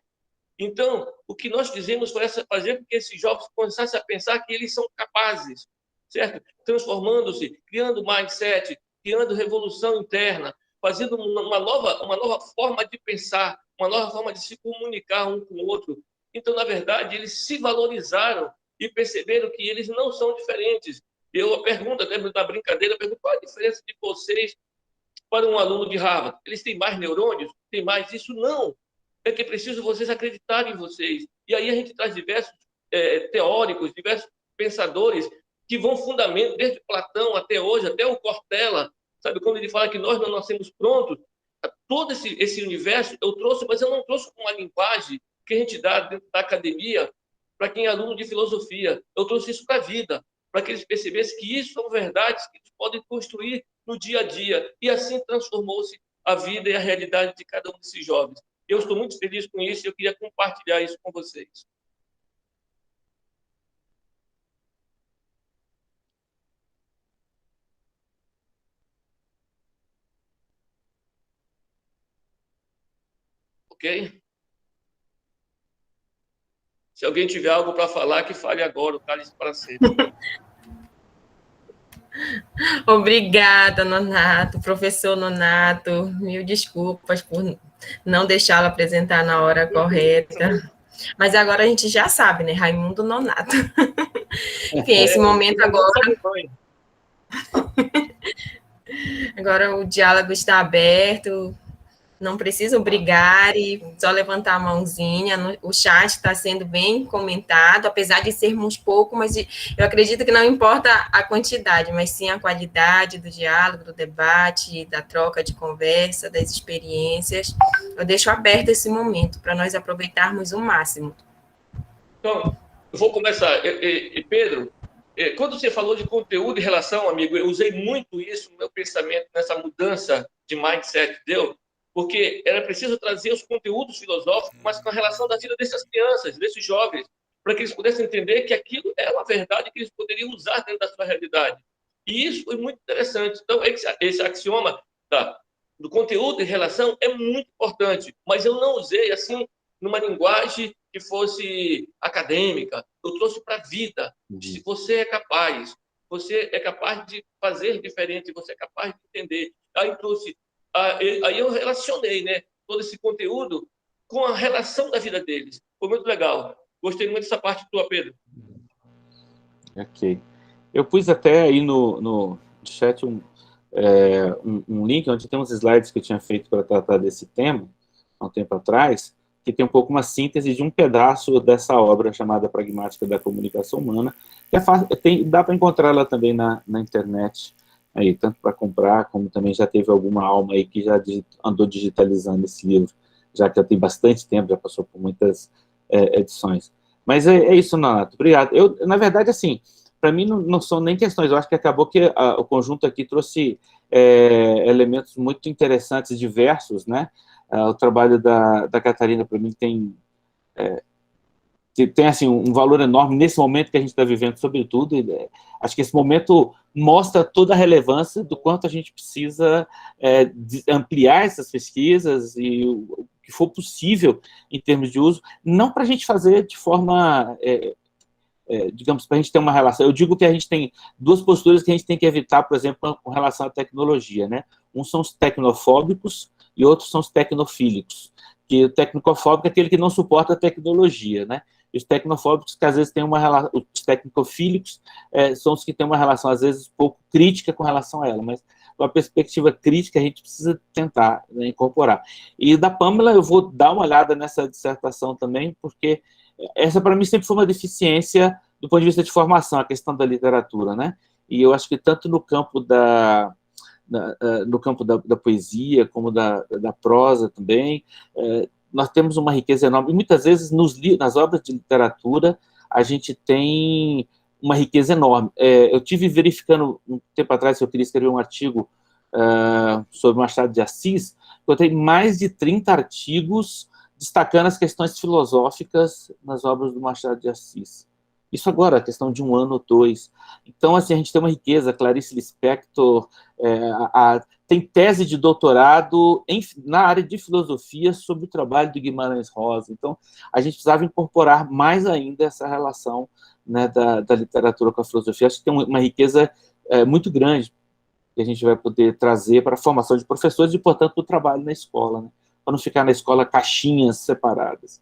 Então, o que nós fizemos foi fazer com que esses jovens começassem a pensar que eles são capazes, certo? Transformando-se, criando mindset, criando revolução interna, fazendo uma nova forma de pensar, uma nova forma de se comunicar um com o outro. Então, na verdade, eles se valorizaram e perceberam que eles não são diferentes. Eu pergunto, lembro da brincadeira, eu pergunto qual a diferença de vocês para um aluno de Harvard? Eles têm mais neurônios? Tem mais isso? Não. É que é preciso vocês acreditarem em vocês. E aí a gente traz diversos teóricos, diversos pensadores que vão fundamento, desde Platão até hoje, até o Cortella, sabe, quando ele fala que nós não nascemos prontos, todo esse universo eu trouxe, mas eu não trouxe com uma linguagem que a gente dá dentro da academia para quem é aluno de filosofia. Eu trouxe isso para a vida, para que eles percebessem que isso são verdades que eles podem construir no dia a dia. E assim transformou-se a vida e a realidade de cada um desses jovens. Eu estou muito feliz com isso e eu queria compartilhar isso com vocês. Ok? Se alguém tiver algo para falar, que fale agora, o cálice para sempre. Obrigada, Nonato, professor Nonato. Mil desculpas por não deixá-lo apresentar na hora correta. Mas agora a gente já sabe, né? Raimundo Nonato. Enfim, esse momento agora o diálogo está aberto. Não precisam brigar e só levantar a mãozinha. O chat está sendo bem comentado, apesar de sermos pouco, mas eu acredito que não importa a quantidade, mas sim a qualidade do diálogo, do debate, da troca de conversa, das experiências. Eu deixo aberto esse momento para nós aproveitarmos o máximo. Então, eu vou começar. Pedro, quando você falou de conteúdo e relação, amigo, eu usei muito isso no meu pensamento, nessa mudança de mindset, deu? Porque era preciso trazer os conteúdos filosóficos, mas com a relação da vida dessas crianças, desses jovens, para que eles pudessem entender que aquilo é uma verdade que eles poderiam usar dentro da sua realidade. E isso foi muito interessante. Então, esse axioma do conteúdo e relação é muito importante, mas eu não usei assim numa linguagem que fosse acadêmica. Eu trouxe para a vida. Se você é capaz de fazer diferente, você é capaz de entender. Aí eu relacionei, né, todo esse conteúdo com a relação da vida deles. Foi muito legal. Gostei muito dessa parte tua, Pedro. Ok. Eu pus até aí no chat um link onde tem uns slides que eu tinha feito para tratar desse tema, há um tempo atrás, que tem um pouco uma síntese de um pedaço dessa obra chamada Pragmática da Comunicação Humana, que é fácil, dá para encontrá-la também na internet, aí, tanto para comprar, como também já teve alguma alma aí que já andou digitalizando esse livro, já que já tem bastante tempo, já passou por muitas edições. Mas é isso, Nonato. Obrigado. Eu, na verdade, assim, para mim não são nem questões, eu acho que acabou que o conjunto aqui trouxe elementos muito interessantes, diversos, né? O trabalho da Catarina, para mim, tem assim, um valor enorme nesse momento que a gente está vivendo, sobretudo. Acho que esse momento mostra toda a relevância do quanto a gente precisa ampliar essas pesquisas e o que for possível em termos de uso, não para a gente fazer de forma... digamos, para a gente ter uma relação. Eu digo que a gente tem duas posturas que a gente tem que evitar, por exemplo, com relação à tecnologia, né? Uns são os tecnofóbicos e outros são os tecnofílicos. Que o tecnofóbico é aquele que não suporta a tecnologia, né? E os tecnofóbicos que às vezes têm uma relação, os tecnofílicos são os que têm uma relação às vezes pouco crítica com relação a ela, mas uma perspectiva crítica a gente precisa tentar, né, incorporar. E da Pamela eu vou dar uma olhada nessa dissertação também, porque essa para mim sempre foi uma deficiência do ponto de vista de formação, a questão da literatura, né? E eu acho que tanto no campo da poesia, como da prosa também, nós temos uma riqueza enorme. E muitas vezes nas obras de literatura a gente tem uma riqueza enorme. Eu tive verificando um tempo atrás que eu queria escrever um artigo sobre Machado de Assis, eu tenho mais de 30 artigos destacando as questões filosóficas nas obras do Machado de Assis. Isso agora, a questão de 1 ano ou 2. Então, assim, a gente tem uma riqueza. Clarice Lispector tem tese de doutorado na área de filosofia sobre o trabalho de Guimarães Rosa. Então, a gente precisava incorporar mais ainda essa relação, né, da literatura com a filosofia. Acho que tem uma riqueza muito grande que a gente vai poder trazer para a formação de professores e, portanto, para o trabalho na escola, né? Para não ficar na escola caixinhas separadas.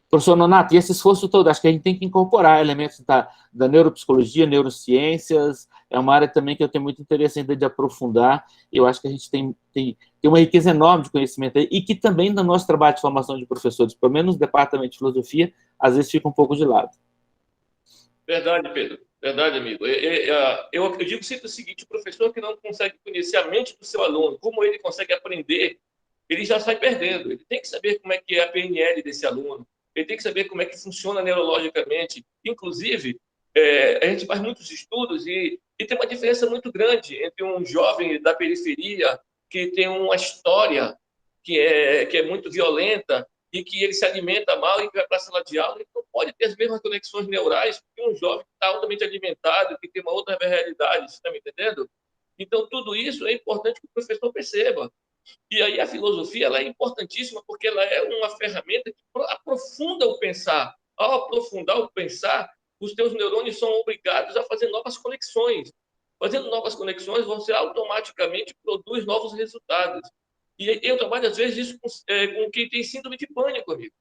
Professor Nonato, e esse esforço todo, acho que a gente tem que incorporar elementos da neuropsicologia, neurociências, é uma área também que eu tenho muito interesse ainda de aprofundar, eu acho que a gente tem uma riqueza enorme de conhecimento aí, e que também no nosso trabalho de formação de professores, pelo menos no departamento de filosofia, às vezes fica um pouco de lado. Verdade, Pedro. Verdade, amigo. Eu digo sempre o seguinte, o professor que não consegue conhecer a mente do seu aluno, como ele consegue aprender, ele já sai perdendo. Ele tem que saber como é que é a PNL desse aluno, ele tem que saber como é que funciona neurologicamente. Inclusive, a gente faz muitos estudos e tem uma diferença muito grande entre um jovem da periferia que tem uma história que é muito violenta e que ele se alimenta mal e que vai para a sala de aula, ele não pode ter as mesmas conexões neurais que um jovem que está altamente alimentado, que tem uma outra realidade, você está me entendendo? Então, tudo isso é importante que o professor perceba. E aí a filosofia ela é importantíssima porque ela é uma ferramenta que aprofunda o pensar. Ao aprofundar o pensar, os teus neurônios são obrigados a fazer novas conexões. Fazendo novas conexões, você automaticamente produz novos resultados. E eu trabalho, às vezes, isso com quem tem síndrome de pânico, amigo.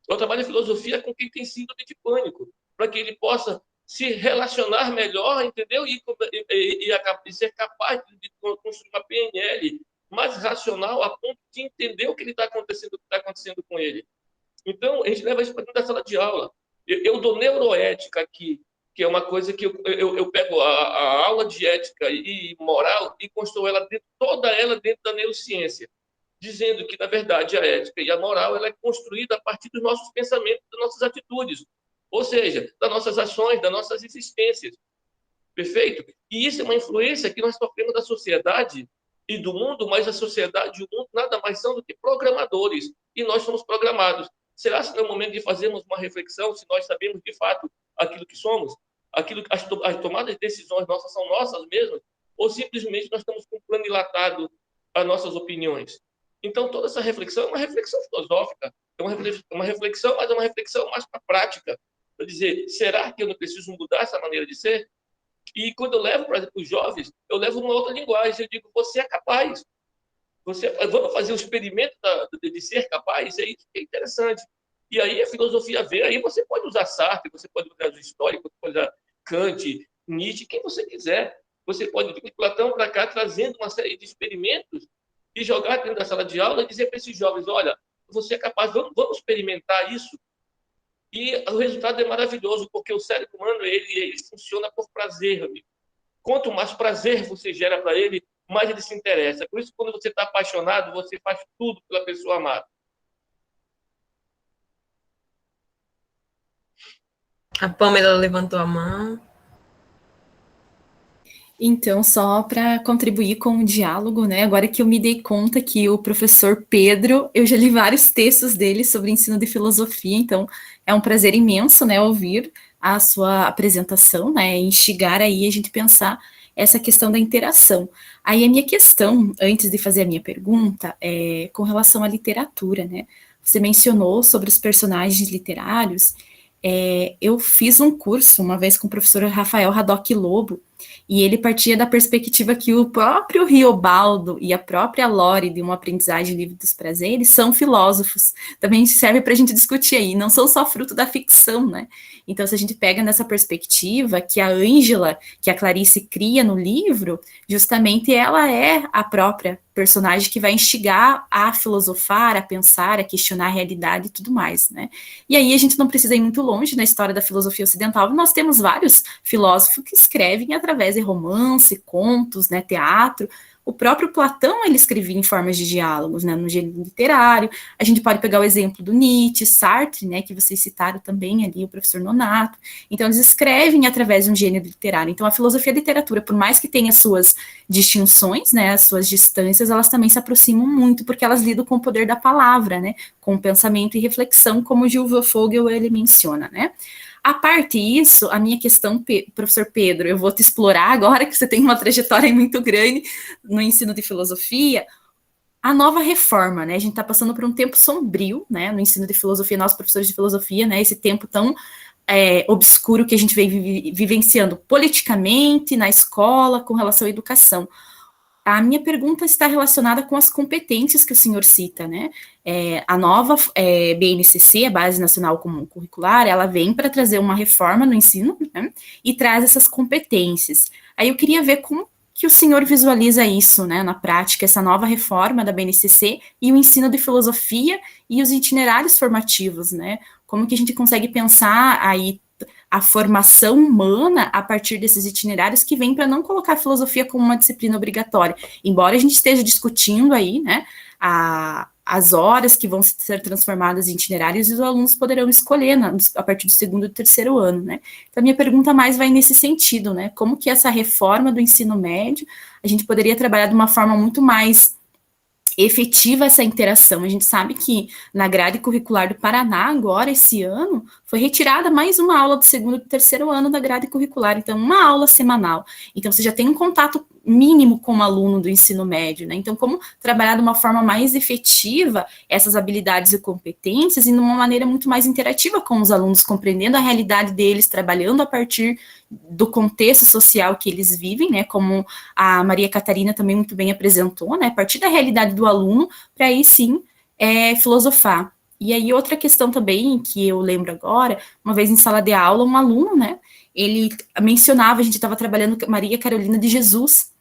Eu trabalho em filosofia com quem tem síndrome de pânico, para que ele possa se relacionar melhor, entendeu? E ser capaz de construir uma PNL mais racional a ponto de entender o que está acontecendo com ele. Então, a gente leva isso para dentro da sala de aula. Eu dou neuroética aqui, que é uma coisa que eu pego a aula de ética e moral e construo toda ela dentro da neurociência, dizendo que, na verdade, a ética e a moral ela é construída a partir dos nossos pensamentos, das nossas atitudes, ou seja, das nossas ações, das nossas existências. Perfeito? E isso é uma influência que nós sofremos da sociedade e do mundo, mas a sociedade e o mundo nada mais são do que programadores, e nós somos programados. Será que não é o momento de fazermos uma reflexão se nós sabemos, de fato, aquilo que somos? As tomadas de decisões nossas são nossas mesmas? Ou simplesmente nós estamos com um plano dilatado às nossas opiniões? Então, toda essa reflexão é uma reflexão filosófica, é uma reflexão, mas é uma reflexão mais para a prática. Para dizer, será que eu não preciso mudar essa maneira de ser? E quando eu levo, por exemplo, os jovens, eu levo uma outra linguagem. Eu digo, você é capaz. Vamos fazer o experimento de ser capaz? É isso que é interessante. E aí a filosofia vê, aí você pode usar Sartre, você pode usar o histórico, você pode usar Kant, Nietzsche, quem você quiser. Você pode vir de Platão para cá, trazendo uma série de experimentos e jogar dentro da sala de aula e dizer para esses jovens, olha, você é capaz, vamos experimentar isso. E o resultado é maravilhoso, porque o cérebro humano ele funciona por prazer, amigo. Quanto mais prazer você gera para ele, mais ele se interessa. Por isso, quando você está apaixonado, você faz tudo pela pessoa amada. A Pâmela levantou a mão. Então, só para contribuir com o diálogo, né? Agora que eu me dei conta que o professor Pedro, eu já li vários textos dele sobre ensino de filosofia, então é um prazer imenso, né, ouvir a sua apresentação, né, instigar aí a gente pensar essa questão da interação. Aí a minha questão, antes de fazer a minha pergunta, é com relação à literatura, né? Você mencionou sobre os personagens literários. Eu fiz um curso uma vez com o professor Rafael Haddock Lobo, e ele partia da perspectiva que o próprio Riobaldo e a própria Lore de Uma Aprendizagem Livre dos Prazeres são filósofos. Também serve para a gente discutir aí, não são só fruto da ficção, né? Então, se a gente pega nessa perspectiva que a Ângela, que a Clarice cria no livro, justamente ela é a própria personagem que vai instigar a filosofar, a pensar, a questionar a realidade e tudo mais, né? E aí a gente não precisa ir muito longe na história da filosofia ocidental, nós temos vários filósofos que escrevem através de romance, contos, né, teatro. O próprio Platão, ele escrevia em formas de diálogos, né, no gênero literário. A gente pode pegar o exemplo do Nietzsche, Sartre, né, que vocês citaram também ali, o professor Nonato. Então, eles escrevem através de um gênero literário. Então, a filosofia e a literatura, por mais que tenha suas distinções, né, as suas distâncias, elas também se aproximam muito, porque elas lidam com o poder da palavra, né, com o pensamento e reflexão, como o Gilva Fogel, ele menciona, né. A parte disso, a minha questão, professor Pedro, eu vou te explorar agora, que você tem uma trajetória muito grande no ensino de filosofia, a nova reforma, né, a gente está passando por um tempo sombrio, né, no ensino de filosofia, nós professores de filosofia, né, esse tempo tão obscuro que a gente vem vivenciando politicamente, na escola, com relação à educação. A minha pergunta está relacionada com as competências que o senhor cita, né? A nova BNCC, a Base Nacional Comum Curricular, ela vem para trazer uma reforma no ensino, né? E traz essas competências. Aí eu queria ver como que o senhor visualiza isso, né, na prática, essa nova reforma da BNCC e o ensino de filosofia e os itinerários formativos, né? Como que a gente consegue pensar aí a formação humana a partir desses itinerários que vem para não colocar a filosofia como uma disciplina obrigatória, embora a gente esteja discutindo aí, né, as horas que vão ser transformadas em itinerários e os alunos poderão escolher a partir do segundo e terceiro ano, né. Então, a minha pergunta mais vai nesse sentido, né, como que essa reforma do ensino médio, a gente poderia trabalhar de uma forma muito mais efetiva essa interação. A gente sabe que na grade curricular do Paraná, agora, esse ano, foi retirada mais uma aula do segundo e do terceiro ano da grade curricular, então uma aula semanal. Então, você já tem um contato mínimo como aluno do ensino médio, né? Então, como trabalhar de uma forma mais efetiva essas habilidades e competências e de uma maneira muito mais interativa com os alunos, compreendendo a realidade deles, trabalhando a partir do contexto social que eles vivem, né? Como a Maria Catarina também muito bem apresentou, né? A partir da realidade do aluno, para aí sim filosofar. E aí, outra questão também, que eu lembro agora, uma vez em sala de aula, um aluno, né, ele mencionava, a gente estava trabalhando com Maria Carolina de Jesus,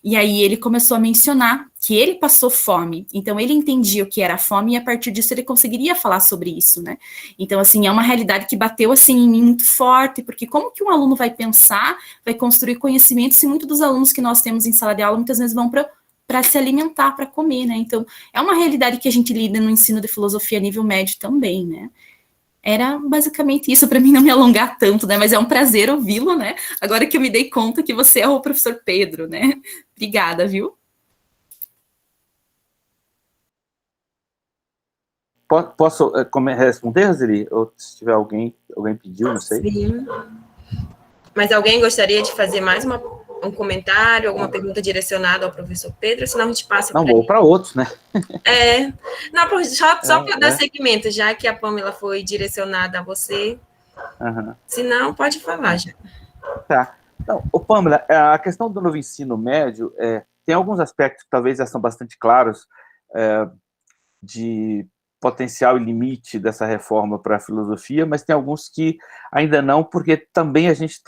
e aí ele começou a mencionar que ele passou fome, então ele entendia o que era fome, e a partir disso ele conseguiria falar sobre isso, né. Então, assim, é uma realidade que bateu, assim, em mim muito forte, porque como que um aluno vai pensar, vai construir conhecimento, se muitos dos alunos que nós temos em sala de aula, muitas vezes vão para se alimentar, para comer, né? Então, é uma realidade que a gente lida no ensino de filosofia a nível médio também, né? Era basicamente isso, para mim não me alongar tanto, né? Mas é um prazer ouvi-lo, né? Agora que eu me dei conta que você é o professor Pedro, né? Obrigada, viu? Posso responder, Roseli? Ou se tiver alguém pediu, não sei. Sim. Mas alguém gostaria de fazer mais um comentário, alguma pergunta direcionada ao professor Pedro? Senão a gente passa para... Não, vou para outros, né? Não, só para dar seguimento, já que a Pâmela foi direcionada a você. Se não, pode falar já. Tá. Então, Pâmela, a questão do novo ensino médio tem alguns aspectos que talvez já são bastante claros de potencial e limite dessa reforma para a filosofia, mas tem alguns que ainda não, porque também a gente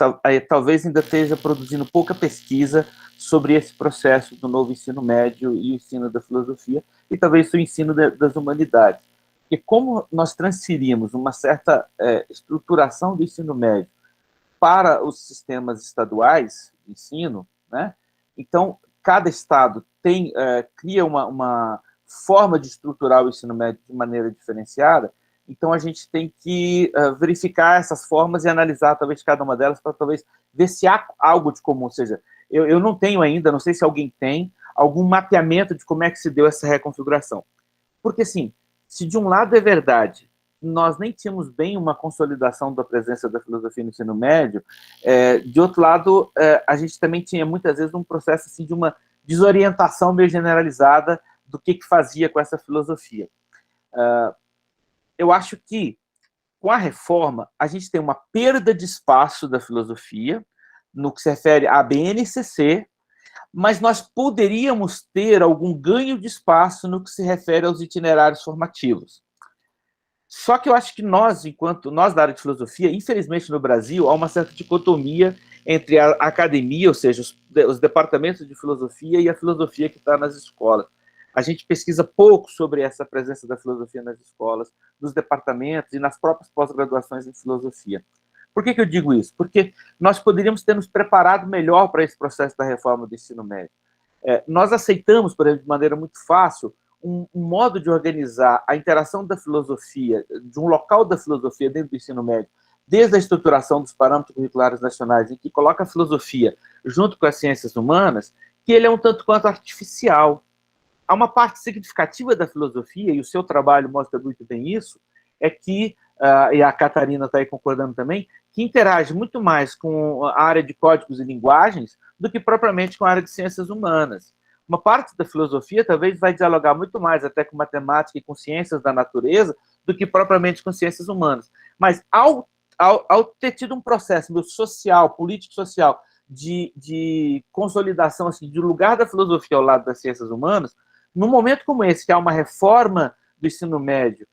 talvez ainda esteja produzindo pouca pesquisa sobre esse processo do novo ensino médio e o ensino da filosofia, e talvez o ensino das humanidades. Porque como nós transferimos uma certa estruturação do ensino médio para os sistemas estaduais de ensino, né? Então, cada estado cria uma forma de estruturar o ensino médio de maneira diferenciada, então a gente tem que verificar essas formas e analisar talvez cada uma delas para talvez ver se há algo de comum, ou seja, eu não tenho ainda, não sei se alguém tem, algum mapeamento de como é que se deu essa reconfiguração. Porque, assim, se de um lado é verdade, nós nem tínhamos bem uma consolidação da presença da filosofia no ensino médio, de outro lado, a gente também tinha muitas vezes um processo assim, de uma desorientação meio generalizada do que fazia com essa filosofia. Eu acho que, com a reforma, a gente tem uma perda de espaço da filosofia, no que se refere à BNCC, mas nós poderíamos ter algum ganho de espaço no que se refere aos itinerários formativos. Só que eu acho que nós da área de filosofia, infelizmente no Brasil, há uma certa dicotomia entre a academia, ou seja, os departamentos de filosofia, e a filosofia que está nas escolas. A gente pesquisa pouco sobre essa presença da filosofia nas escolas, nos departamentos e nas próprias pós-graduações em filosofia. Por que eu digo isso? Porque nós poderíamos ter nos preparado melhor para esse processo da reforma do ensino médio. Nós aceitamos, por exemplo, de maneira muito fácil, um modo de organizar a interação da filosofia, de um local da filosofia dentro do ensino médio, desde a estruturação dos parâmetros curriculares nacionais, em que coloca a filosofia junto com as ciências humanas, que ele é um tanto quanto artificial. Há uma parte significativa da filosofia, e o seu trabalho mostra muito bem isso, é que, e a Catarina está aí concordando também, que interage muito mais com a área de códigos e linguagens do que propriamente com a área de ciências humanas. Uma parte da filosofia talvez vai dialogar muito mais até com matemática e com ciências da natureza do que propriamente com ciências humanas. Mas ao ter tido um processo social, político-social, de consolidação assim, de lugar da filosofia ao lado das ciências humanas, num momento como esse, que há uma reforma do ensino médio,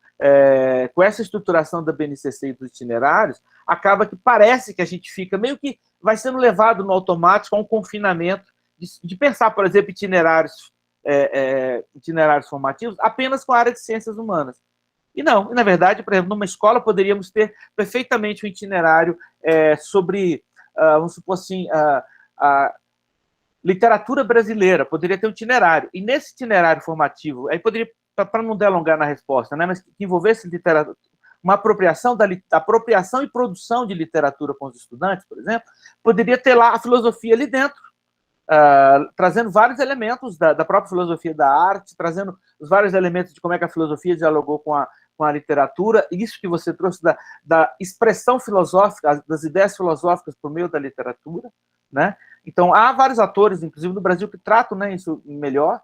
com essa estruturação da BNCC e dos itinerários, acaba que parece que a gente fica meio que vai sendo levado no automático a um confinamento de pensar, por exemplo, itinerários formativos apenas com a área de ciências humanas. E não, na verdade, por exemplo, numa escola poderíamos ter perfeitamente um itinerário sobre, vamos supor assim, a literatura brasileira, poderia ter um itinerário. E nesse itinerário formativo, aí poderia, para não delongar na resposta, né, mas que envolvesse literatura, uma apropriação apropriação e produção de literatura com os estudantes, por exemplo, poderia ter lá a filosofia ali dentro, trazendo vários elementos da própria filosofia da arte, trazendo os vários elementos de como é que a filosofia dialogou com a literatura, isso que você trouxe da expressão filosófica, das ideias filosóficas por meio da literatura, né? Então, há vários atores, inclusive no Brasil, que tratam, né, isso melhor.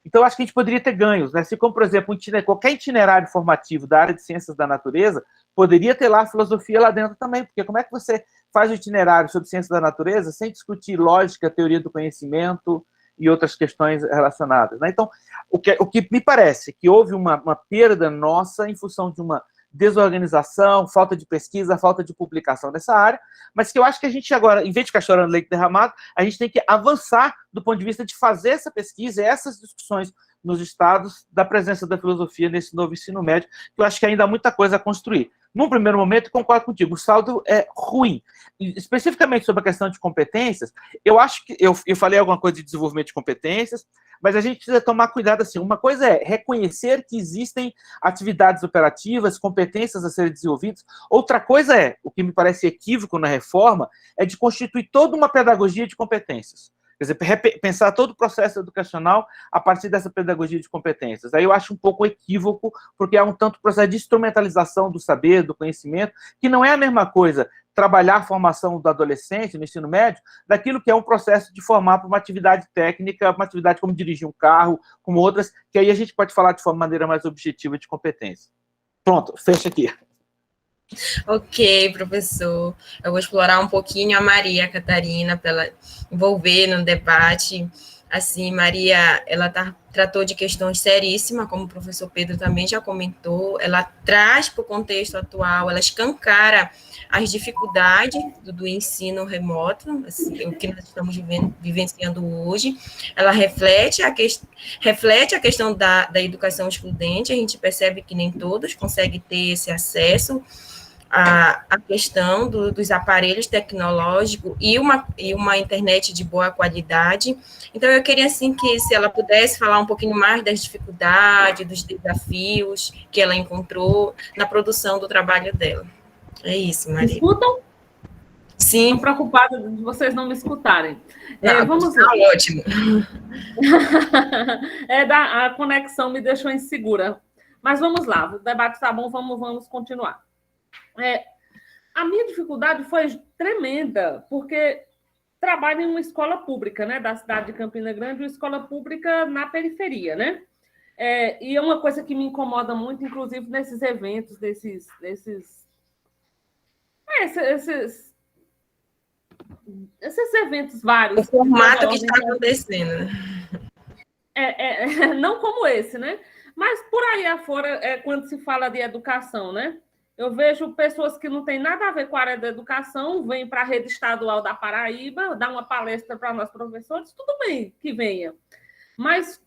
Então, acho que a gente poderia ter ganhos, né? Se, como, por exemplo, qualquer itinerário formativo da área de ciências da natureza, poderia ter lá a filosofia lá dentro também, porque como é que você faz o itinerário sobre ciências da natureza sem discutir lógica, teoria do conhecimento e outras questões relacionadas, né? Então, o que me parece que houve uma perda nossa em função de uma desorganização, falta de pesquisa, falta de publicação nessa área, mas que eu acho que a gente agora, em vez de ficar chorando leite derramado, a gente tem que avançar do ponto de vista de fazer essa pesquisa e essas discussões nos estados da presença da filosofia nesse novo ensino médio, que eu acho que ainda há muita coisa a construir. Num primeiro momento, concordo contigo, o saldo é ruim. Especificamente sobre a questão de competências, eu acho que eu falei alguma coisa de desenvolvimento de competências, mas a gente precisa tomar cuidado assim. Uma coisa é reconhecer que existem atividades operativas, competências a serem desenvolvidas. Outra coisa é, o que me parece equívoco na reforma, é de constituir toda uma pedagogia de competências. Quer dizer, pensar todo o processo educacional a partir dessa pedagogia de competências. Aí eu acho um pouco equívoco, porque há um tanto processo de instrumentalização do saber, do conhecimento, que não é a mesma coisa trabalhar a formação do adolescente no ensino médio daquilo que é um processo de formar para uma atividade técnica, uma atividade como dirigir um carro, como outras, que aí a gente pode falar de maneira mais objetiva de competência. Pronto, fecha aqui. Ok, professor. Eu vou explorar um pouquinho a Maria Catarina para ela envolver no debate. Assim, Maria, ela tratou de questões seríssimas, como o professor Pedro também já comentou. Ela traz para o contexto atual, ela escancara as dificuldades do ensino remoto, assim, o que nós estamos vivenciando hoje. Ela reflete a questão da educação excludente. A gente percebe que nem todos conseguem ter esse acesso a questão dos aparelhos tecnológicos e uma internet de boa qualidade. Então, eu queria, assim, que se ela pudesse falar um pouquinho mais das dificuldades, dos desafios que ela encontrou na produção do trabalho dela. É isso, Maria. Escutam? Sim. Estou preocupada de vocês não me escutarem. Vamos lá. Ótimo. A conexão me deixou insegura. Mas vamos lá, o debate está bom, vamos continuar. A minha dificuldade foi tremenda, porque trabalho em uma escola pública, né, da cidade de Campina Grande, uma escola pública na periferia, né? E é uma coisa que me incomoda muito, inclusive nesses eventos, esses eventos vários. O formato que está acontecendo. Não como esse, né? Mas por aí afora, quando se fala de educação, né? Eu vejo pessoas que não têm nada a ver com a área da educação, vêm para a rede estadual da Paraíba, dar uma palestra para nós professores, tudo bem que venha. Mas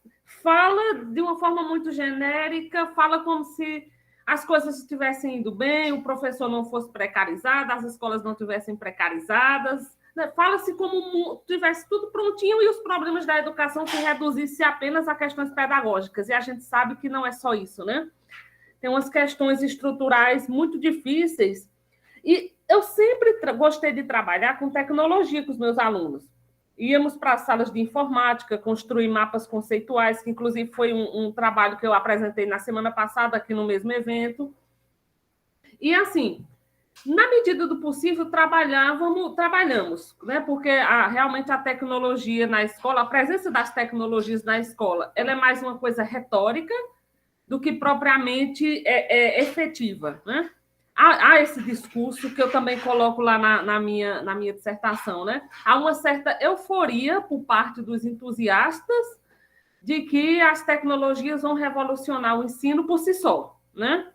fala de uma forma muito genérica, fala como se as coisas estivessem indo bem, o professor não fosse precarizado, as escolas não estivessem precarizadas. Né? Fala-se como tivesse tudo prontinho e os problemas da educação se reduzissem apenas a questões pedagógicas. E a gente sabe que não é só isso, né? Tem umas questões estruturais muito difíceis. E eu sempre gostei de trabalhar com tecnologia com os meus alunos. Íamos para as salas de informática, construir mapas conceituais, que inclusive foi um trabalho que eu apresentei na semana passada aqui no mesmo evento. E assim, na medida do possível, trabalhamos, né? Porque realmente a tecnologia na escola, a presença das tecnologias na escola, ela é mais uma coisa retórica do que propriamente efetiva, né? Há esse discurso que eu também coloco lá na minha dissertação, né? Há uma certa euforia por parte dos entusiastas de que as tecnologias vão revolucionar o ensino por si só, né?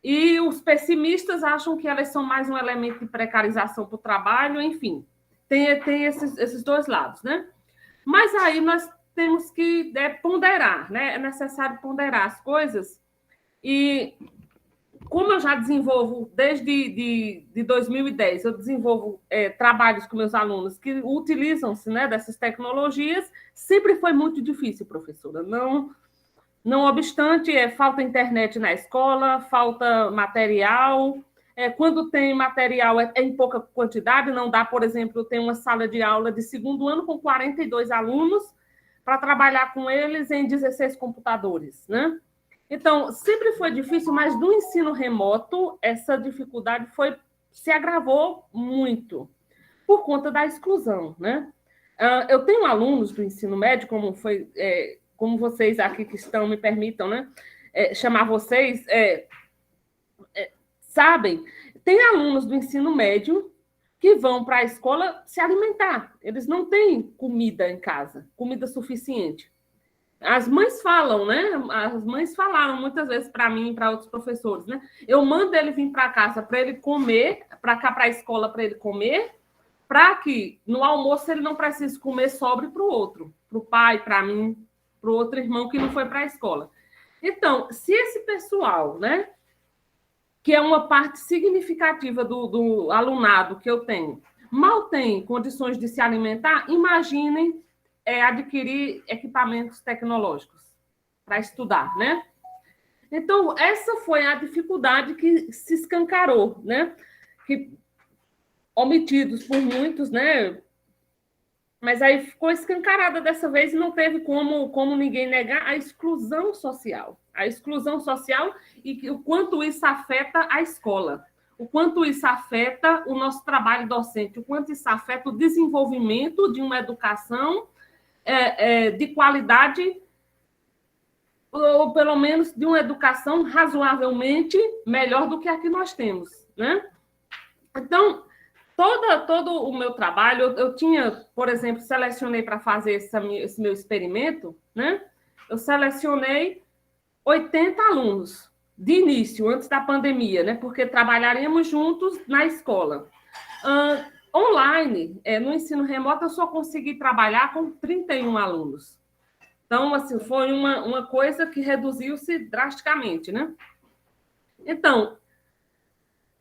E os pessimistas acham que elas são mais um elemento de precarização para o trabalho, enfim. Tem esses dois lados, né? Mas aí nós temos que ponderar, né? É necessário ponderar as coisas. E como eu já desenvolvo desde 2010, eu desenvolvo trabalhos com meus alunos que utilizam-se, né, dessas tecnologias, sempre foi muito difícil, professora. Não obstante, falta internet na escola, falta material. Quando tem material, em pouca quantidade, não dá, por exemplo, tem uma sala de aula de segundo ano com 42 alunos, para trabalhar com eles em 16 computadores, né? Então, sempre foi difícil, mas no ensino remoto, essa dificuldade se agravou muito. por conta da exclusão, né? Eu tenho alunos do ensino médio, como vocês aqui que estão, me permitam, né? Chamar vocês, sabem, tem alunos do ensino médio que vão para a escola se alimentar. Eles não têm comida em casa, comida suficiente. As mães falam, né? As mães falaram muitas vezes para mim e para outros professores, né? Eu mando ele vir para casa para ele comer, para cá para a escola para ele comer, para que no almoço ele não precise comer, sobre para o outro, para o pai, para mim, para o outro irmão que não foi para a escola. Então, se esse pessoal, né, que é uma parte significativa do alunado que eu tenho, mal tem condições de se alimentar, imaginem adquirir equipamentos tecnológicos para estudar, né? Então, essa foi a dificuldade que se escancarou, né? Que, omitidos por muitos, né? Mas aí ficou escancarada dessa vez e não teve como ninguém negar a exclusão social. A exclusão social e o quanto isso afeta a escola, o quanto isso afeta o nosso trabalho docente, o quanto isso afeta o desenvolvimento de uma educação de qualidade, ou pelo menos de uma educação razoavelmente melhor do que a que nós temos, né? Então, todo o meu trabalho, eu tinha, por exemplo, selecionei para fazer esse meu experimento, né? Eu selecionei 80 alunos de início, antes da pandemia, né? Porque trabalharíamos juntos na escola. Online, no ensino remoto, eu só consegui trabalhar com 31 alunos. Então, assim, foi uma coisa que reduziu-se drasticamente, né? Então,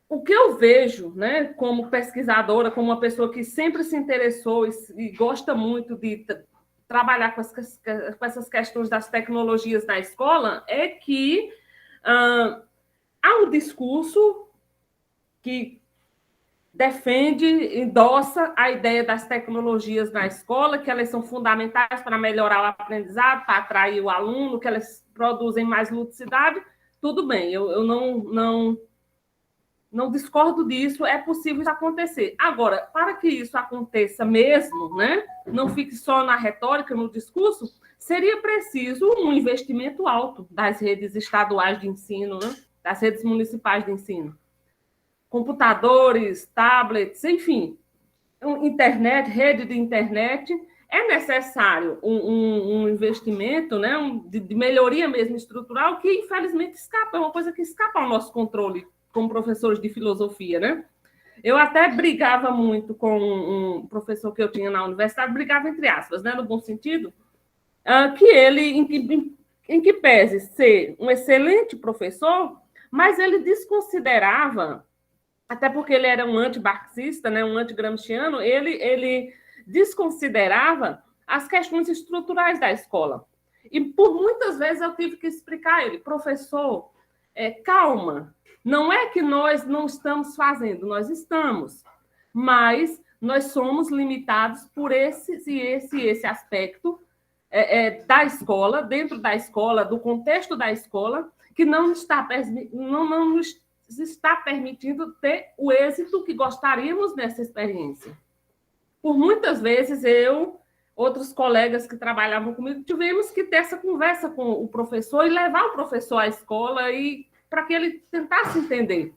o que eu vejo, né, como pesquisadora, como uma pessoa que sempre se interessou e gosta muito de trabalhar com essas questões das tecnologias na escola, é que há um discurso que defende, endossa a ideia das tecnologias na escola, que elas são fundamentais para melhorar o aprendizado, para atrair o aluno, que elas produzem mais ludicidade. Tudo bem, eu não discordo disso, é possível isso acontecer. Agora, para que isso aconteça mesmo, né, não fique só na retórica, no discurso, seria preciso um investimento alto das redes estaduais de ensino, né, das redes municipais de ensino. Computadores, tablets, enfim, internet, rede de internet. É necessário um investimento, né, de melhoria mesmo estrutural, que infelizmente escapa, é uma coisa que escapa ao nosso controle como professores de filosofia, né? Eu até brigava muito com um professor que eu tinha na universidade, brigava entre aspas, né, no bom sentido, que ele, em que pese ser um excelente professor, mas ele desconsiderava, até porque ele era um anti-marxista, né, um anti-gramsciano, ele desconsiderava as questões estruturais da escola. E por muitas vezes eu tive que explicar a ele, professor, calma, não é que nós não estamos fazendo, nós estamos, mas nós somos limitados por esse aspecto da escola, dentro da escola, do contexto da escola, que não nos está permitindo ter o êxito que gostaríamos nessa experiência. Por muitas vezes, outros colegas que trabalhavam comigo, tivemos que ter essa conversa com o professor e levar o professor à escola e para que ele tentasse entender.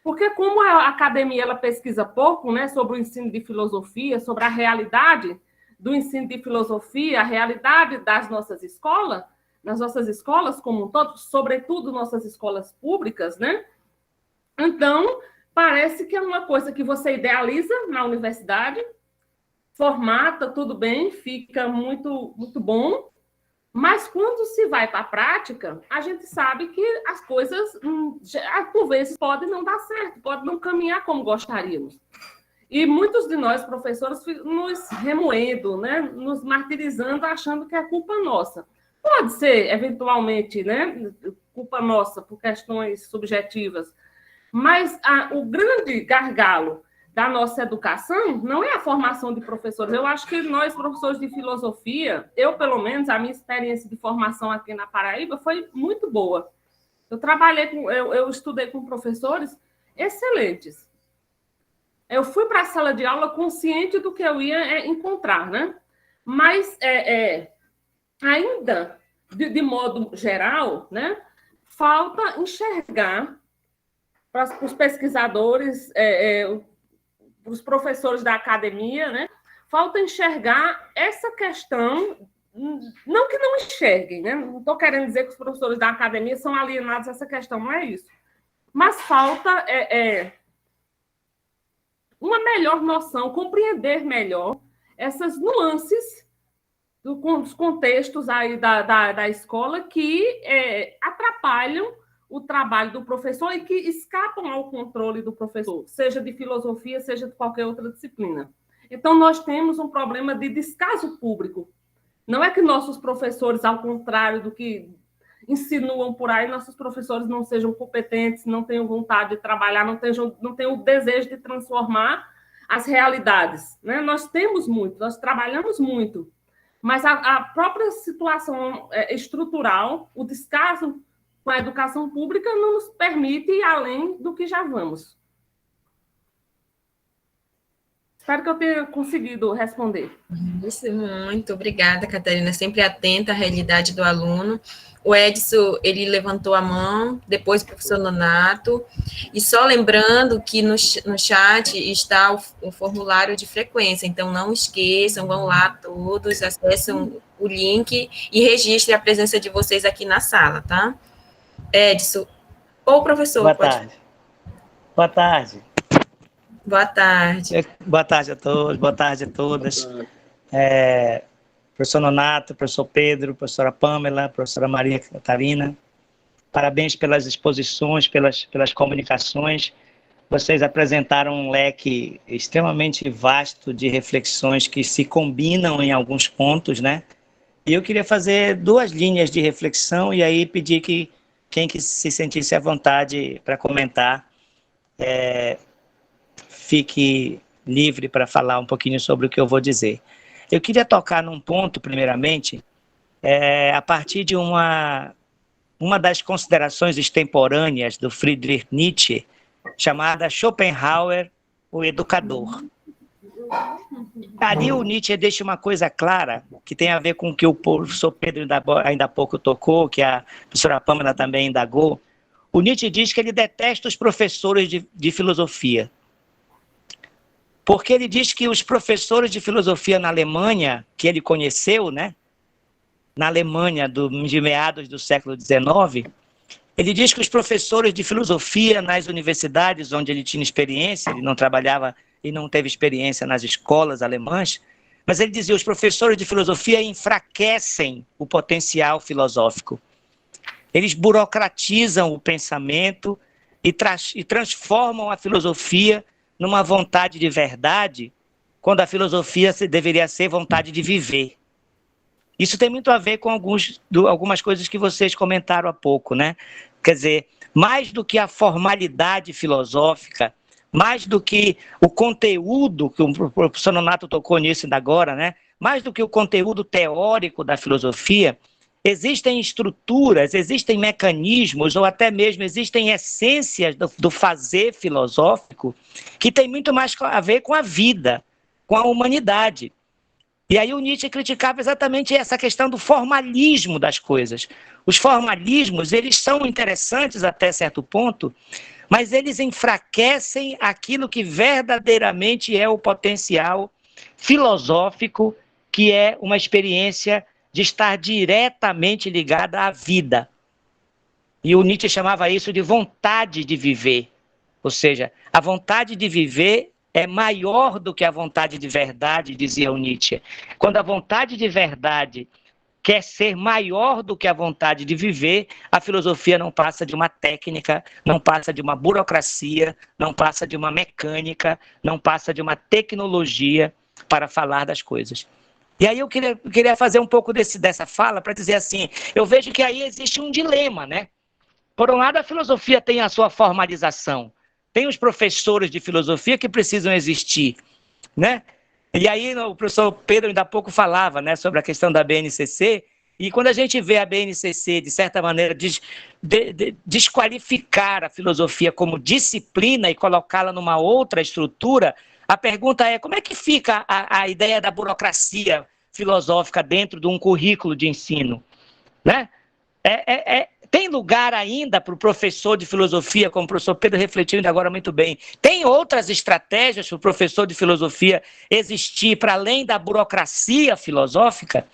Porque como a academia ela pesquisa pouco, né, sobre o ensino de filosofia, sobre a realidade do ensino de filosofia, a realidade das nossas escolas como um todo, sobretudo nossas escolas públicas, né? Então, parece que é uma coisa que você idealiza na universidade, formata, tudo bem, fica muito, muito bom, mas quando se vai para a prática, a gente sabe que as coisas, por vezes, podem não dar certo, podem não caminhar como gostaríamos. E muitos de nós, professores, nos remoendo, né? Nos martirizando, achando que é culpa nossa. Pode ser, eventualmente, né? Culpa nossa por questões subjetivas, mas o grande gargalo da nossa educação não é a formação de professores. Eu acho que nós, professores de filosofia, eu, pelo menos, a minha experiência de formação aqui na Paraíba foi muito boa. Eu estudei com professores excelentes. Eu fui para a sala de aula consciente do que eu ia encontrar, né? Mas ainda, de modo geral, né, falta enxergar para os pesquisadores, para os professores da academia, né, falta enxergar essa questão, não que não enxerguem, né? Não estou querendo dizer que os professores da academia são alienados a essa questão, não é isso. Mas falta uma melhor noção, compreender melhor essas nuances dos contextos aí da escola que atrapalham o trabalho do professor e que escapam ao controle do professor, seja de filosofia, seja de qualquer outra disciplina. Então, nós temos um problema de descaso público. Não é que nossos professores, ao contrário do que insinuam por aí, nossos professores não sejam competentes, não tenham vontade de trabalhar, não tenham o desejo de transformar as realidades, né? Nós temos muito, nós trabalhamos muito, mas a própria situação estrutural, o descaso com a educação pública não nos permite ir além do que já vamos. Espero que eu tenha conseguido responder. Isso, muito obrigada, Catarina, sempre atenta à realidade do aluno. O Edson, ele levantou a mão, depois o professor Nonato, e só lembrando que no chat está o formulário de frequência, então não esqueçam, vão lá todos, acessam o link e registrem a presença de vocês aqui na sala, tá? Edson, ou professor, Boa tarde. Boa tarde. Boa tarde. Boa tarde a todos, boa tarde a todas. Professor Nonato, professor Pedro, professora Pâmela, professora Maria Catarina, parabéns pelas exposições, pelas comunicações. Vocês apresentaram um leque extremamente vasto de reflexões que se combinam em alguns pontos, né? E eu queria fazer 2 linhas de reflexão e aí pedir que quem que se sentisse à vontade para comentar fique livre para falar um pouquinho sobre o que eu vou dizer. Eu queria tocar num ponto, primeiramente, a partir de uma das considerações extemporâneas do Friedrich Nietzsche, chamada Schopenhauer, o educador. Ali o Nietzsche deixa uma coisa clara, que tem a ver com o que o professor Pedro ainda há pouco tocou, que a professora Pâmela também indagou. O Nietzsche diz que ele detesta os professores de filosofia, porque ele diz que os professores de filosofia na Alemanha, que ele conheceu, né, na Alemanha de meados do século XIX, ele diz que os professores de filosofia nas universidades onde ele tinha experiência, ele não trabalhava e não teve experiência nas escolas alemãs, mas ele dizia que os professores de filosofia enfraquecem o potencial filosófico. Eles burocratizam o pensamento e transformam a filosofia numa vontade de verdade, quando a filosofia deveria ser vontade de viver. Isso tem muito a ver com algumas coisas que vocês comentaram há pouco, né? Quer dizer, mais do que a formalidade filosófica, mais do que o conteúdo, que o professor Nonato tocou nisso ainda agora, né? Mais do que o conteúdo teórico da filosofia, existem estruturas, existem mecanismos, ou até mesmo existem essências do fazer filosófico que tem muito mais a ver com a vida, com a humanidade. E aí o Nietzsche criticava exatamente essa questão do formalismo das coisas. Os formalismos, eles são interessantes até certo ponto, mas eles enfraquecem aquilo que verdadeiramente é o potencial filosófico, que é uma experiência de estar diretamente ligada à vida. E o Nietzsche chamava isso de vontade de viver. Ou seja, a vontade de viver é maior do que a vontade de verdade, dizia o Nietzsche. Quando a vontade de verdade quer ser maior do que a vontade de viver, a filosofia não passa de uma técnica, não passa de uma burocracia, não passa de uma mecânica, não passa de uma tecnologia para falar das coisas. E aí eu queria fazer um pouco dessa fala para dizer assim, eu vejo que aí existe um dilema, né? Por um lado, a filosofia tem a sua formalização, tem os professores de filosofia que precisam existir, né? E aí o professor Pedro ainda há pouco falava, né, sobre a questão da BNCC, E quando a gente vê a BNCC, de certa maneira, desqualificar a filosofia como disciplina e colocá-la numa outra estrutura, a pergunta é como é que fica a ideia da burocracia filosófica dentro de um currículo de ensino, né? Tem lugar ainda para o professor de filosofia, como o professor Pedro refletiu ainda agora muito bem, tem outras estratégias para o professor de filosofia existir para além da burocracia filosófica,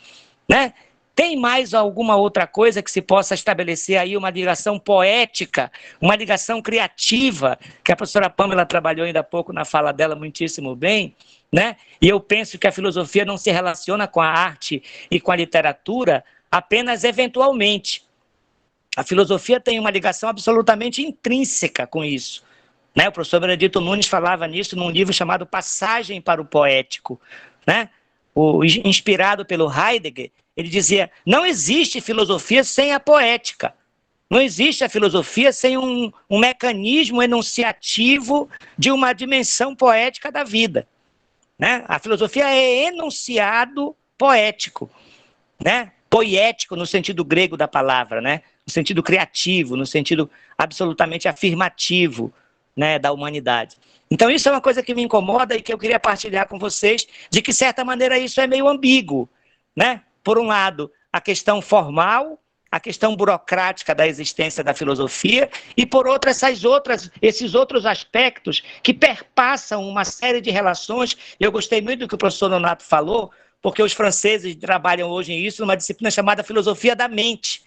né? Tem mais alguma outra coisa que se possa estabelecer aí uma ligação poética, uma ligação criativa, que a professora Pâmela trabalhou ainda há pouco na fala dela muitíssimo bem, né? E eu penso que a filosofia não se relaciona com a arte e com a literatura apenas eventualmente. A filosofia tem uma ligação absolutamente intrínseca com isso, né? O professor Benedito Nunes falava nisso num livro chamado Passagem para o Poético, né? Inspirado pelo Heidegger, ele dizia, não existe filosofia sem a poética. Não existe a filosofia sem um mecanismo enunciativo de uma dimensão poética da vida, né? A filosofia é enunciado poético, né? Poético no sentido grego da palavra, né? No sentido criativo, no sentido absolutamente afirmativo, né, da humanidade. Então isso é uma coisa que me incomoda e que eu queria partilhar com vocês, de que, de certa maneira, isso é meio ambíguo, né? Por um lado, a questão formal, a questão burocrática da existência da filosofia, e por outro, esses outros aspectos que perpassam uma série de relações. Eu gostei muito do que o professor Nonato falou, porque os franceses trabalham hoje nisso, numa disciplina chamada filosofia da mente,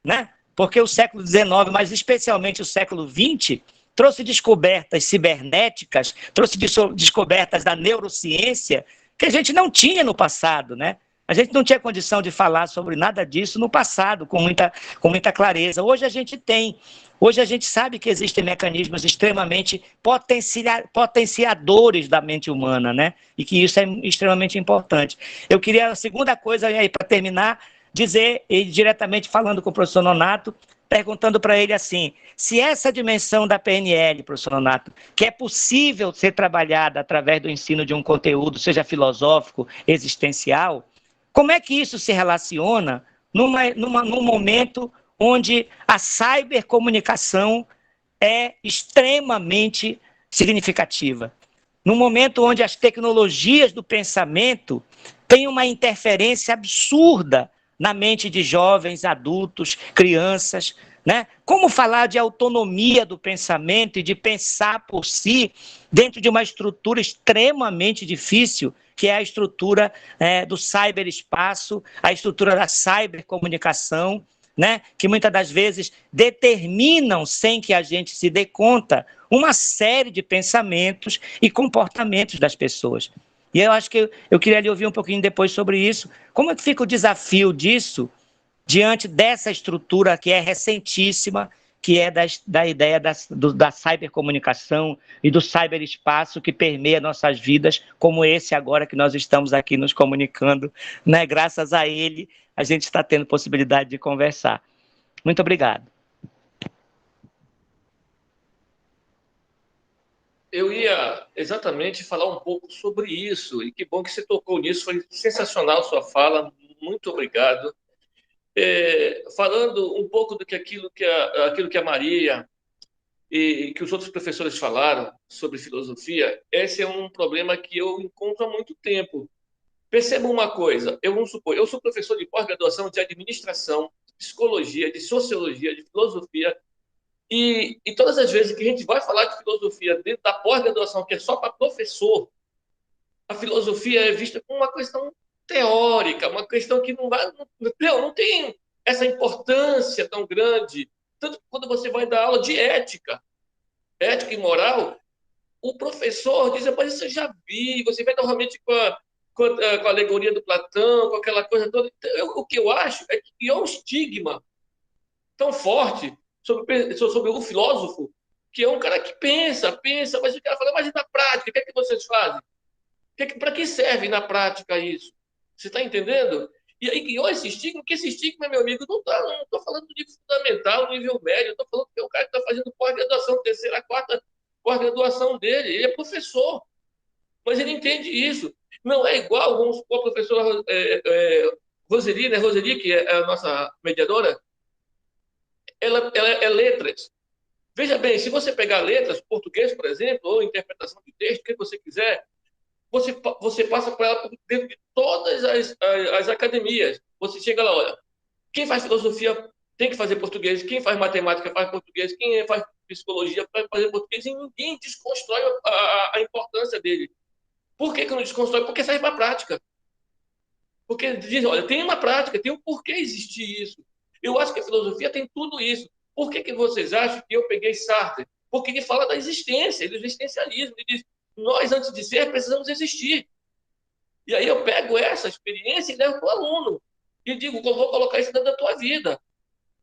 né? Porque o século XIX, mas especialmente o século XX, trouxe descobertas cibernéticas, trouxe descobertas da neurociência que a gente não tinha no passado, né? A gente não tinha condição de falar sobre nada disso no passado com muita clareza. Hoje a gente tem. Hoje a gente sabe que existem mecanismos extremamente potenciadores da mente humana, né? E que isso é extremamente importante. Eu queria, a segunda coisa, aí para terminar, dizer, diretamente falando com o professor Nonato, perguntando para ele assim, se essa dimensão da PNL, professor Nonato, que é possível ser trabalhada através do ensino de um conteúdo, seja filosófico, existencial, como é que isso se relaciona num momento onde a cybercomunicação é extremamente significativa? Num momento onde as tecnologias do pensamento têm uma interferência absurda na mente de jovens, adultos, crianças, né? Como falar de autonomia do pensamento e de pensar por si dentro de uma estrutura extremamente difícil, que é a estrutura do cyberespaço, a estrutura da cybercomunicação, né? Que muitas das vezes determinam, sem que a gente se dê conta, uma série de pensamentos e comportamentos das pessoas. E eu acho que eu queria lhe ouvir um pouquinho depois sobre isso. Como é que fica o desafio disso diante dessa estrutura que é recentíssima, que é da ideia da cybercomunicação e do cyberespaço que permeia nossas vidas, como esse agora que nós estamos aqui nos comunicando, né? Graças a ele, a gente está tendo possibilidade de conversar. Muito obrigado. Eu ia exatamente falar um pouco sobre isso, e que bom que você tocou nisso, foi sensacional a sua fala, muito obrigado. Falando um pouco do que aquilo que a Maria e que os outros professores falaram sobre filosofia, esse é um problema que eu encontro há muito tempo. Perceba uma coisa, vamos supor, eu sou professor de pós-graduação de administração, de psicologia, de sociologia, de filosofia, e todas as vezes que a gente vai falar de filosofia dentro da pós-graduação, que é só para professor, a filosofia é vista como uma questão teórica, uma questão que não tem essa importância tão grande. Tanto que quando você vai dar aula de ética e moral, o professor diz, mas isso eu já vi, você vai normalmente com a alegoria do Platão, com aquela coisa toda. Então, o que eu acho é que é um estigma tão forte sobre o filósofo, que é um cara que pensa, mas o cara fala, mas e na prática, o que é que vocês fazem? Para que serve na prática isso? Você está entendendo? E aí criou esse estigma, que esse estigma, meu amigo, não estou falando do nível fundamental, nível médio, estou falando que é o cara que está fazendo pós-graduação, terceira, quarta pós-graduação dele, ele é professor, mas ele entende isso. Não é igual, vamos supor, o professor Roseli, né? Roseli, que é a nossa mediadora, ela é letras. Veja bem, se você pegar letras, português, por exemplo, ou interpretação de texto, o que você quiser, você passa para ela dentro de todas as academias. Você chega lá, olha, quem faz filosofia tem que fazer português, quem faz matemática faz português, quem faz psicologia faz fazer português, e ninguém desconstrói a importância dele. Por que não desconstrói? Porque serve para a prática. Porque diz, olha, tem uma prática, tem um porquê existir isso. Eu acho que a filosofia tem tudo isso. Por que vocês acham que eu peguei Sartre? Porque ele fala da existência, do existencialismo. Ele diz, nós, antes de ser, precisamos existir. E aí eu pego essa experiência e levo para o aluno. E digo, eu vou colocar isso dentro da tua vida.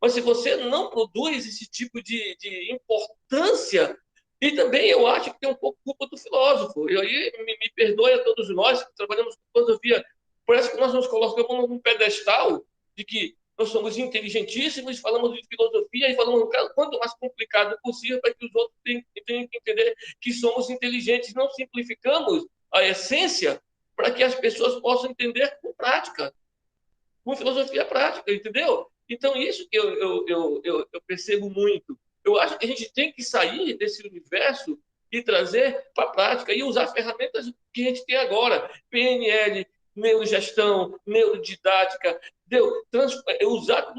Mas se você não produz esse tipo de importância, e também eu acho que tem um pouco culpa do filósofo. E aí me perdoe a todos nós que trabalhamos com filosofia. Parece que nós nos colocamos num pedestal de que nós somos inteligentíssimos, falamos de filosofia e falamos quanto mais complicado possível para que os outros tenham que entender que somos inteligentes. Não simplificamos a essência para que as pessoas possam entender com prática, com filosofia prática, entendeu? Então, isso que eu percebo muito. Eu acho que a gente tem que sair desse universo e trazer para a prática e usar ferramentas que a gente tem agora. PNL, neurogestão, neurodidática, usar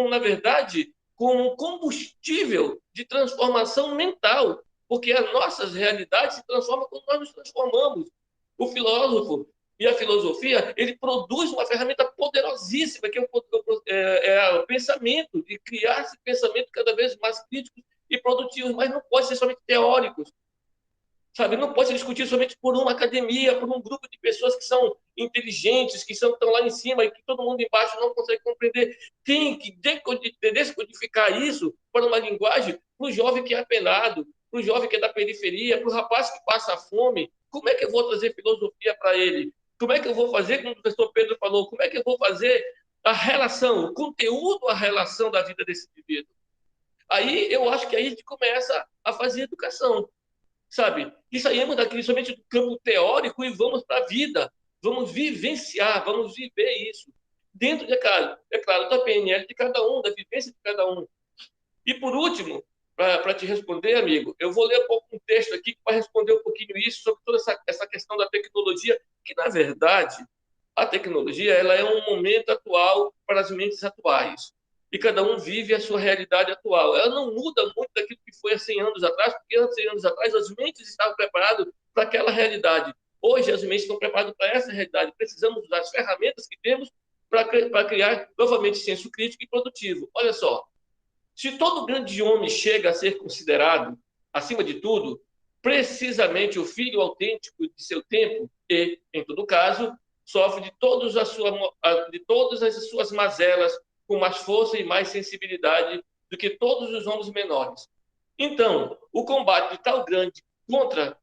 na verdade, como um combustível de transformação mental, porque as nossas realidades se transformam quando nós nos transformamos. O filósofo e a filosofia, ele produz uma ferramenta poderosíssima, que é o pensamento, de criar esse pensamento cada vez mais crítico e produtivo, mas não pode ser somente teóricos, sabe? Não pode ser discutido somente por uma academia, por um grupo de pessoas que são inteligentes, que estão lá em cima e que todo mundo embaixo não consegue compreender. Tem que descodificar isso para uma linguagem para o jovem que é apenado, para o jovem que é da periferia, para o rapaz que passa fome. Como é que eu vou trazer filosofia para ele? Como é que eu vou fazer, como o professor Pedro falou, como é que eu vou fazer a relação, o conteúdo, a relação da vida desse indivíduo? Aí eu acho que aí a gente começa a fazer educação, sabe? E saímos daqui somente do campo teórico e vamos para a vida, vamos vivenciar, vamos viver isso. Dentro, é claro, da PNL de cada um, da vivência de cada um. E por último, para te responder, amigo, eu vou ler um texto aqui para responder um pouquinho isso, sobre toda essa questão da tecnologia, que, na verdade, a tecnologia ela é um momento atual para as mentes atuais. E cada um vive a sua realidade atual. Ela não muda muito daquilo que foi há 100 anos atrás, porque há 100 anos atrás as mentes estavam preparadas para aquela realidade. Hoje as mentes estão preparadas para essa realidade. Precisamos usar as ferramentas que temos para criar, novamente, senso crítico e produtivo. Olha só, se todo grande homem chega a ser considerado, acima de tudo, precisamente o filho autêntico de seu tempo e, em todo caso, sofre de todas as suas mazelas com mais força e mais sensibilidade do que todos os homens menores. Então, o combate de tal grande contra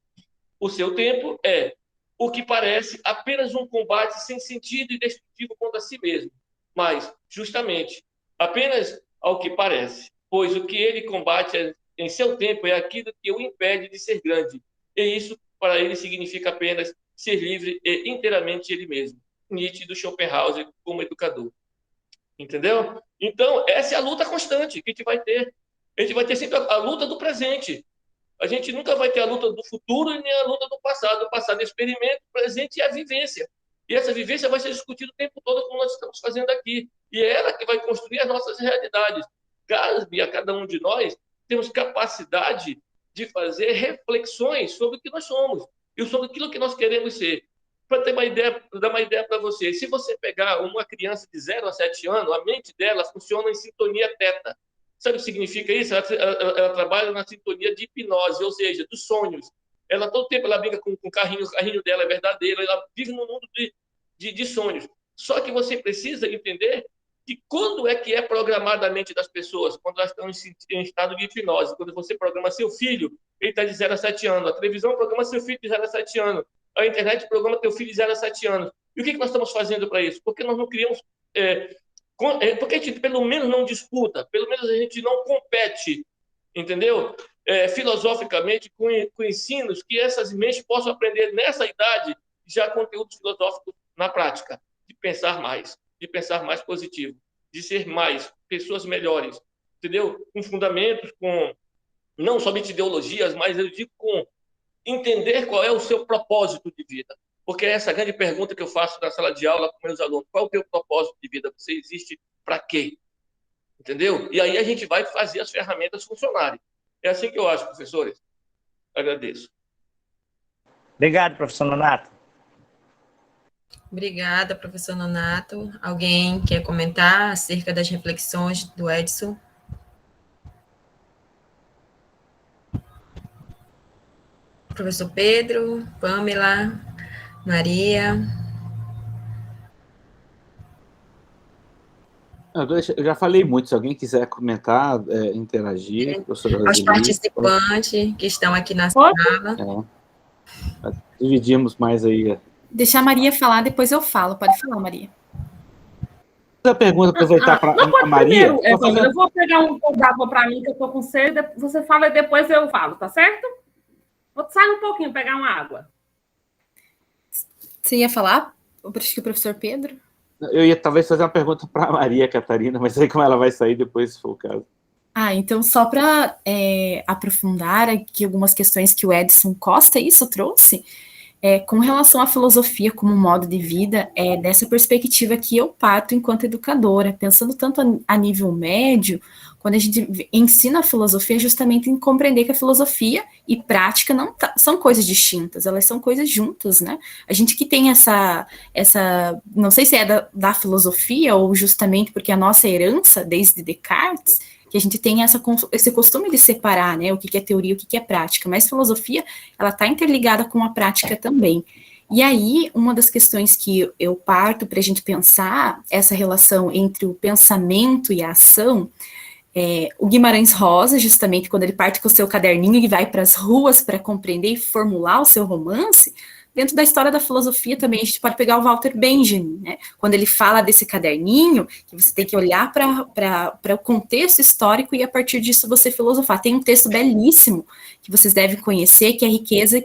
o seu tempo é o que parece apenas um combate sem sentido e destrutivo contra si mesmo, mas, justamente, apenas ao que parece, pois o que ele combate em seu tempo é aquilo que o impede de ser grande, e isso para ele significa apenas ser livre e inteiramente ele mesmo. Nietzsche do Schopenhauer como educador. Entendeu? Então, essa é a luta constante que a gente vai ter. A gente vai ter sempre a luta do presente. A gente nunca vai ter a luta do futuro e nem a luta do passado. O passado é experimento, o presente é a vivência. E essa vivência vai ser discutida o tempo todo, como nós estamos fazendo aqui. E é ela que vai construir as nossas realidades. Cabe a cada um de nós temos capacidade de fazer reflexões sobre o que nós somos e sobre aquilo que nós queremos ser. Para dar uma ideia para você, se você pegar uma criança de 0 a 7 anos, a mente dela funciona em sintonia teta. Sabe o que significa isso? Ela trabalha na sintonia de hipnose, ou seja, dos sonhos. Ela todo tempo ela brinca com o carrinho dela é verdadeiro, ela vive num mundo de sonhos. Só que você precisa entender que quando é que é programada a mente das pessoas? Quando elas estão em estado de hipnose. Quando você programa seu filho, ele está de 0 a 7 anos. A televisão programa seu filho de 0 a 7 anos. A internet programa teu filho de 0 a 7 anos. E o que nós estamos fazendo para isso? Porque nós não criamos... porque a gente pelo menos não disputa, pelo menos a gente não compete, entendeu? Filosoficamente, com ensinos que essas mentes possam aprender nessa idade já conteúdos filosóficos na prática, de pensar mais. de pensar mais positivo, de ser mais pessoas melhores, entendeu? Com fundamentos, com não somente ideologias, mas eu digo com entender qual é o seu propósito de vida. Porque essa é a grande pergunta que eu faço na sala de aula com meus alunos. Qual é o teu propósito de vida? Você existe para quê? Entendeu? E aí a gente vai fazer as ferramentas funcionarem. É assim que eu acho, professores. Agradeço. Obrigado, professor Nonato. Obrigada, professor Nonato. Alguém quer comentar acerca das reflexões do Edson? Professor Pedro, Pamela, Maria. Eu já falei muito, se alguém quiser comentar, interagir, professora Aos Roseli, participantes que estão aqui na sala. Dividimos mais aí. Deixar a Maria falar, depois eu falo. Pode falar, Maria. A pergunta, aproveitar para a Maria. Primeiro, eu vou pegar um d'água para mim, que eu estou com sede. Você fala e depois eu falo, tá certo? Vou sair um pouquinho, pegar uma água. Você ia falar? Acho que o professor Pedro? Eu ia talvez fazer uma pergunta para a Maria Catarina, mas aí como ela vai sair depois, se for o caso. Então só para aprofundar aqui algumas questões que o Edson Costa, isso trouxe, com relação à filosofia como modo de vida, dessa perspectiva que eu parto enquanto educadora, pensando tanto a nível médio, quando a gente ensina a filosofia, justamente em compreender que a filosofia e prática não são coisas distintas, elas são coisas juntas, né? A gente que tem essa não sei se é da filosofia ou justamente porque a nossa herança, desde Descartes, que a gente tem esse costume de separar, né, o que é teoria e o que é prática, mas filosofia, ela está interligada com a prática também. E aí, uma das questões que eu parto para a gente pensar essa relação entre o pensamento e a ação, o Guimarães Rosa, justamente quando ele parte com o seu caderninho e vai para as ruas para compreender e formular o seu romance, dentro da história da filosofia também a gente pode pegar o Walter Benjamin, né? Quando ele fala desse caderninho, que você tem que olhar para o contexto histórico e a partir disso você filosofar. Tem um texto belíssimo que vocês devem conhecer, que é Riqueza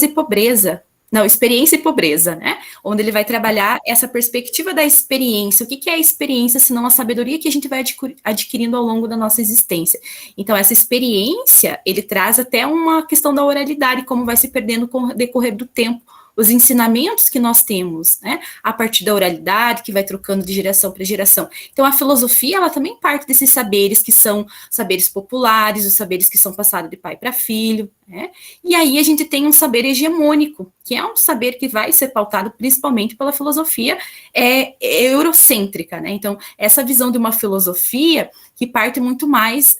e Pobreza. Não, Experiência e Pobreza, né? Onde ele vai trabalhar essa perspectiva da experiência. O que é a experiência, senão a sabedoria que a gente vai adquirindo ao longo da nossa existência? Então, essa experiência, ele traz até uma questão da oralidade, como vai se perdendo com o decorrer do tempo, os ensinamentos que nós temos, né, a partir da oralidade, que vai trocando de geração para geração. Então, a filosofia, ela também parte desses saberes que são saberes populares, os saberes que são passados de pai para filho, né, e aí a gente tem um saber hegemônico, que é um saber que vai ser pautado principalmente pela filosofia eurocêntrica, né, então, essa visão de uma filosofia que parte muito mais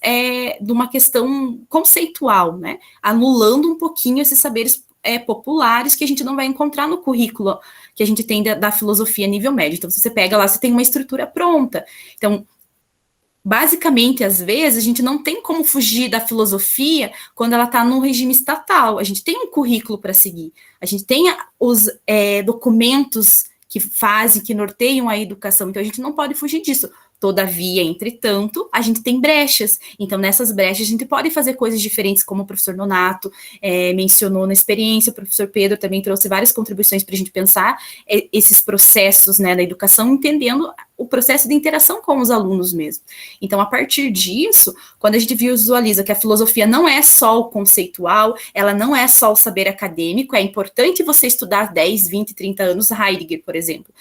de uma questão conceitual, né, anulando um pouquinho esses saberes populares que a gente não vai encontrar no currículo que a gente tem da filosofia nível médio. Então, você pega lá, você tem uma estrutura pronta. Então, basicamente, às vezes, a gente não tem como fugir da filosofia quando ela está no regime estatal. A gente tem um currículo para seguir. A gente tem os documentos que norteiam a educação. Então, a gente não pode fugir disso. Todavia, entretanto, a gente tem brechas. Então, nessas brechas, a gente pode fazer coisas diferentes, como o professor Nonato mencionou na experiência, o professor Pedro também trouxe várias contribuições para a gente pensar esses processos, né, da educação, entendendo o processo de interação com os alunos mesmo. Então, a partir disso, quando a gente visualiza que a filosofia não é só o conceitual, ela não é só o saber acadêmico, é importante você estudar 10, 20, 30 anos Heidegger, por exemplo,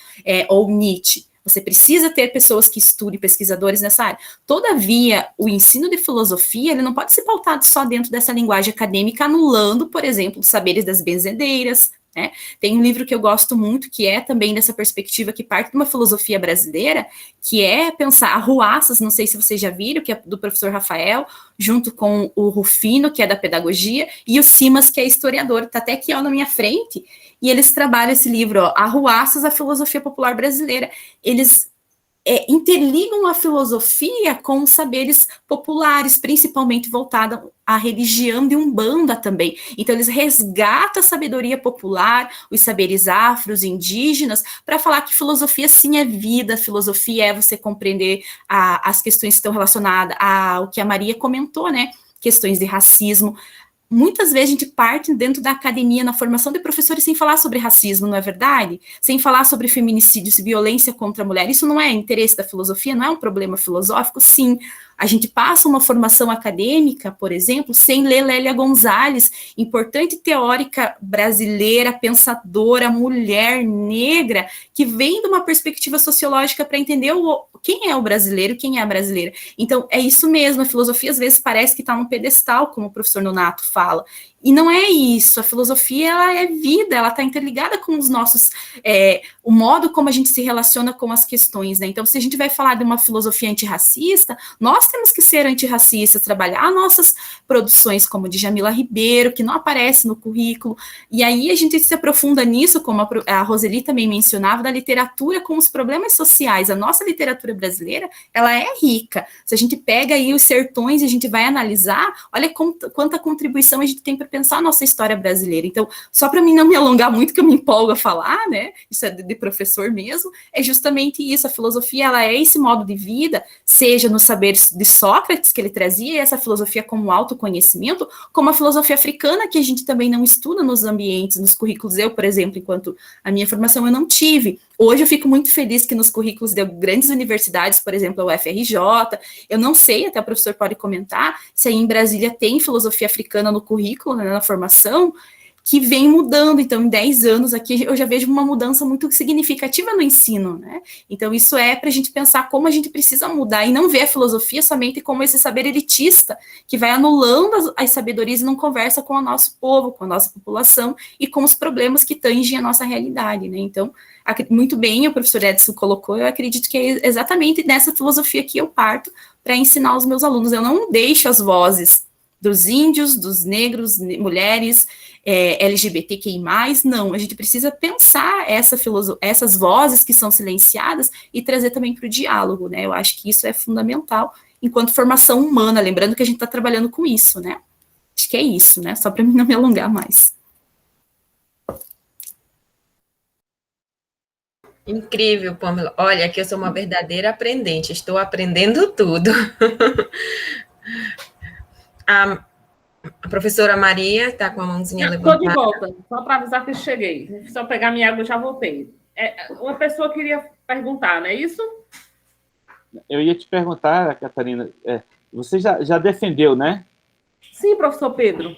ou Nietzsche. Você precisa ter pessoas que estudem, pesquisadores nessa área. Todavia, o ensino de filosofia, ele não pode ser pautado só dentro dessa linguagem acadêmica, anulando, por exemplo, os saberes das benzedeiras, né? Tem um livro que eu gosto muito, que é também dessa perspectiva, que parte de uma filosofia brasileira, que é pensar Arruaças, não sei se vocês já viram, que é do professor Rafael, junto com o Rufino, que é da pedagogia, e o Simas, que é historiador, está até aqui na minha frente, e eles trabalham esse livro, Arruaças, a filosofia popular brasileira. Eles interligam a filosofia com os saberes populares, principalmente voltada à religião de Umbanda também. Então, eles resgatam a sabedoria popular, os saberes afros, indígenas, para falar que filosofia, sim, é vida, filosofia é você compreender as questões que estão relacionadas ao que a Maria comentou, né? Questões de racismo. muitas vezes a gente parte dentro da academia, na formação de professores, sem falar sobre racismo, não é verdade? Sem falar sobre feminicídios e violência contra a mulher. Isso não é interesse da filosofia? Não é um problema filosófico? Sim. A gente passa uma formação acadêmica, por exemplo, sem ler Lélia Gonzalez, importante teórica brasileira, pensadora, mulher negra, que vem de uma perspectiva sociológica para entender quem é o brasileiro, quem é a brasileira. Então, é isso mesmo, a filosofia às vezes parece que está num pedestal, como o professor Nonato fala, e não é isso, a filosofia, ela é vida, ela está interligada com os nossos, o modo como a gente se relaciona com as questões, né? Então, se a gente vai falar de uma filosofia antirracista, nós temos que ser antirracistas, trabalhar nossas produções, como de Jamila Ribeiro, que não aparece no currículo, e aí a gente se aprofunda nisso, como a Roseli também mencionava, da literatura com os problemas sociais. A nossa literatura brasileira, ela é rica. Se a gente pega aí os sertões e a gente vai analisar, olha quanta contribuição a gente tem para pensar a nossa história brasileira. Então, só para mim não me alongar muito, que eu me empolgo a falar, né, isso é de professor mesmo, é justamente isso, a filosofia, ela é esse modo de vida, seja nos saberes de Sócrates, que ele trazia essa filosofia como autoconhecimento, como a filosofia africana, que a gente também não estuda nos ambientes, nos currículos. Eu, por exemplo, enquanto a minha formação eu não tive. Hoje eu fico muito feliz que nos currículos de grandes universidades, por exemplo, a UFRJ, eu não sei, até o professor pode comentar, se aí em Brasília tem filosofia africana no currículo, né, na formação, que vem mudando. Então, em 10 anos aqui, eu já vejo uma mudança muito significativa no ensino, né? Então, isso é para a gente pensar como a gente precisa mudar e não ver a filosofia somente como esse saber elitista, que vai anulando as sabedorias e não conversa com o nosso povo, com a nossa população e com os problemas que tangem a nossa realidade, né? Então, muito bem, o professor Edson colocou, eu acredito que é exatamente nessa filosofia que eu parto para ensinar os meus alunos. Eu não deixo as vozes dos índios, dos negros, mulheres, LGBTQI+, não, a gente precisa pensar essas vozes que são silenciadas e trazer também para o diálogo, né, eu acho que isso é fundamental enquanto formação humana, lembrando que a gente está trabalhando com isso, né, acho que é isso, né, só para mim não me alongar mais. Incrível, Pamela. Olha, aqui eu sou uma verdadeira aprendente, estou aprendendo tudo. A professora Maria está com a mãozinha levantada. Estou de volta, só para avisar que eu cheguei. Só pegar minha água e já voltei. Uma pessoa queria perguntar, não é isso? Eu ia te perguntar, Catarina, você já defendeu, né? Sim, professor Pedro.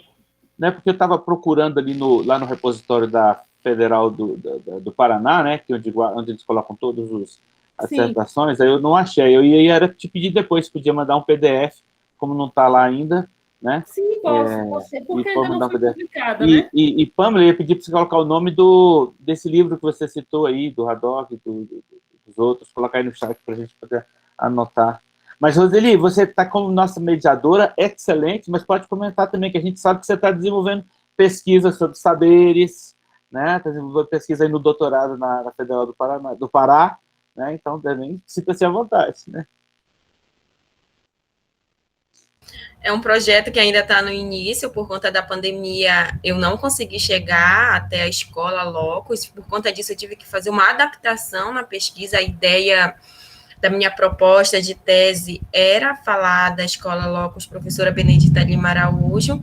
Né, porque eu estava procurando ali lá no repositório da Federal do Paraná, né, que onde eles colocam todas as dissertações, aí eu não achei. Eu ia te pedir depois, se podia mandar um PDF, como não está lá ainda, né? Sim, posso, porque ainda não foi publicada, né? E Pamela, eu ia pedir para você colocar o nome desse livro que você citou aí, do Haddock, dos outros, colocar aí no chat para a gente poder anotar. Mas, Roseli, você está como nossa mediadora, excelente, mas pode comentar também, que a gente sabe que você está desenvolvendo pesquisa sobre saberes, né? Está desenvolvendo pesquisa aí no doutorado na Federal do Pará, né? Então, também sinta-se à vontade, né? É um projeto que ainda está no início, por conta da pandemia, eu não consegui chegar até a escola Locus, por conta disso eu tive que fazer uma adaptação na pesquisa. A ideia da minha proposta de tese era falar da escola Locus professora Benedita Lima Araújo,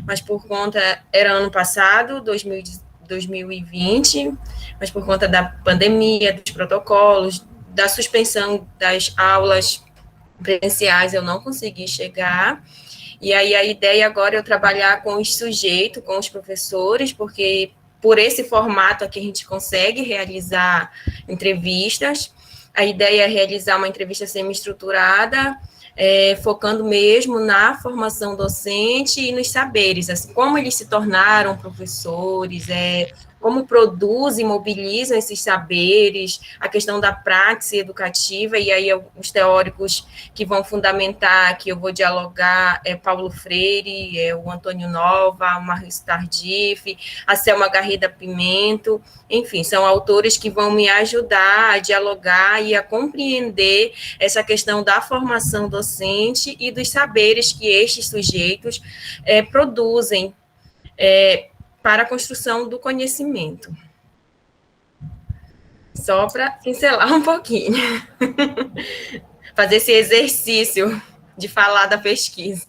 mas por conta, era ano passado, 2020, mas por conta da pandemia, dos protocolos, da suspensão das aulas presenciais, eu não consegui chegar, e aí a ideia agora é eu trabalhar com os sujeitos, com os professores, porque por esse formato aqui a gente consegue realizar entrevistas. A ideia é realizar uma entrevista semi-estruturada, focando mesmo na formação docente e nos saberes, assim, como eles se tornaram professores, como produzem e mobilizam esses saberes, a questão da praxis educativa, e aí os teóricos que vão fundamentar, que eu vou dialogar, Paulo Freire, o Antônio Nova, o Maurice Tardif, a Selma Garrida Pimento, enfim, são autores que vão me ajudar a dialogar e a compreender essa questão da formação docente e dos saberes que estes sujeitos produzem, para a construção do conhecimento. Só para pincelar um pouquinho. Fazer esse exercício de falar da pesquisa.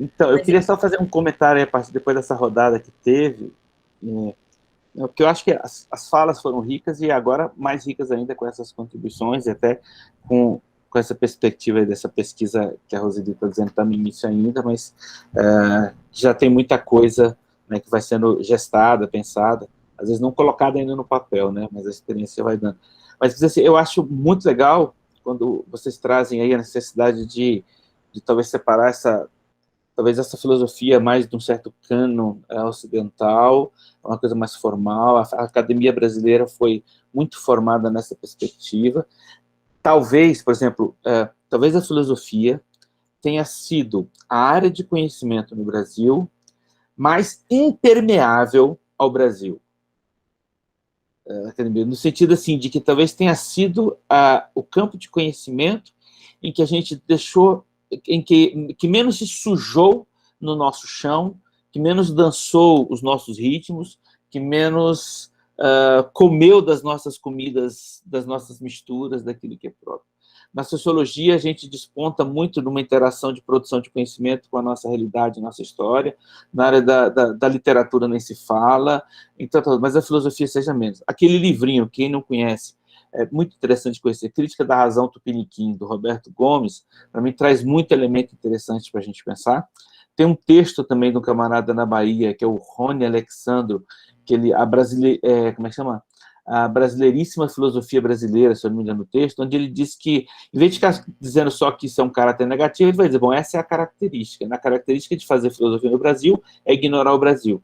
Então, eu queria só fazer um comentário aí, a partir depois dessa rodada que teve, porque eu acho que as falas foram ricas e agora mais ricas ainda com essas contribuições e até com essa perspectiva aí dessa pesquisa que a Roseli está dizendo, está no início ainda, mas já tem muita coisa, né, que vai sendo gestada, pensada, às vezes não colocada ainda no papel, né, mas a experiência vai dando. Mas assim, eu acho muito legal quando vocês trazem aí a necessidade de talvez separar talvez essa filosofia mais de um certo cânon ocidental, uma coisa mais formal. A academia brasileira foi muito formada nessa perspectiva. Talvez, por exemplo, talvez a filosofia tenha sido a área de conhecimento no Brasil mais impermeável ao Brasil. No sentido assim, de que talvez tenha sido o campo de conhecimento em que a gente deixou, que menos se sujou no nosso chão, que menos dançou os nossos ritmos, que menos comeu das nossas comidas, das nossas misturas, daquilo que é próprio. Na sociologia, a gente desponta muito numa interação de produção de conhecimento com a nossa realidade, nossa história. Na área da literatura nem se fala, então, mas a filosofia seja menos. Aquele livrinho, quem não conhece, é muito interessante conhecer, Crítica da Razão Tupiniquim, do Roberto Gomes, para mim traz muito elemento interessante para a gente pensar. Tem um texto também de um camarada na Bahia, que é o Rony Alexandro, que ele, como é que chama? A Brasileiríssima Filosofia Brasileira, se eu não me engano, no texto, onde ele diz que, em vez de ficar dizendo só que isso é um caráter negativo, ele vai dizer, bom, essa é a característica. Na característica de fazer filosofia no Brasil é ignorar o Brasil.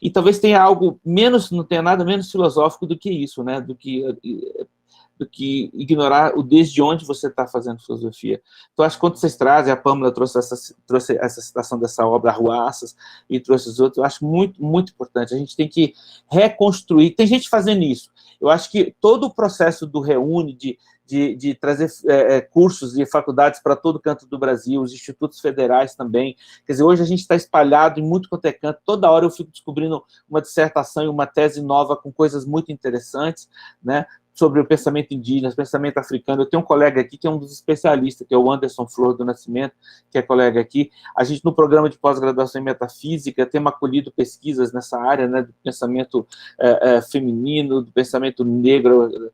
E talvez tenha algo menos, não tenha nada menos filosófico do que isso, né? Do que ignorar o desde onde você está fazendo filosofia. Então, acho que quando vocês trazem, a Pâmela trouxe essa citação dessa obra, Arruaças, e trouxe os outros, eu acho muito, muito importante. A gente tem que reconstruir. Tem gente fazendo isso. Eu acho que todo o processo do Reúne, de trazer cursos e faculdades para todo canto do Brasil, os institutos federais também. Quer dizer, hoje a gente está espalhado em muito quanto é canto. Toda hora eu fico descobrindo uma dissertação e uma tese nova com coisas muito interessantes, né, sobre o pensamento indígena, o pensamento africano. Eu tenho um colega aqui que é um dos especialistas, que é o Anderson Flor do Nascimento, que é colega aqui. A gente, no programa de pós-graduação em metafísica, tem acolhido pesquisas nessa área, né, do pensamento feminino, do pensamento negro,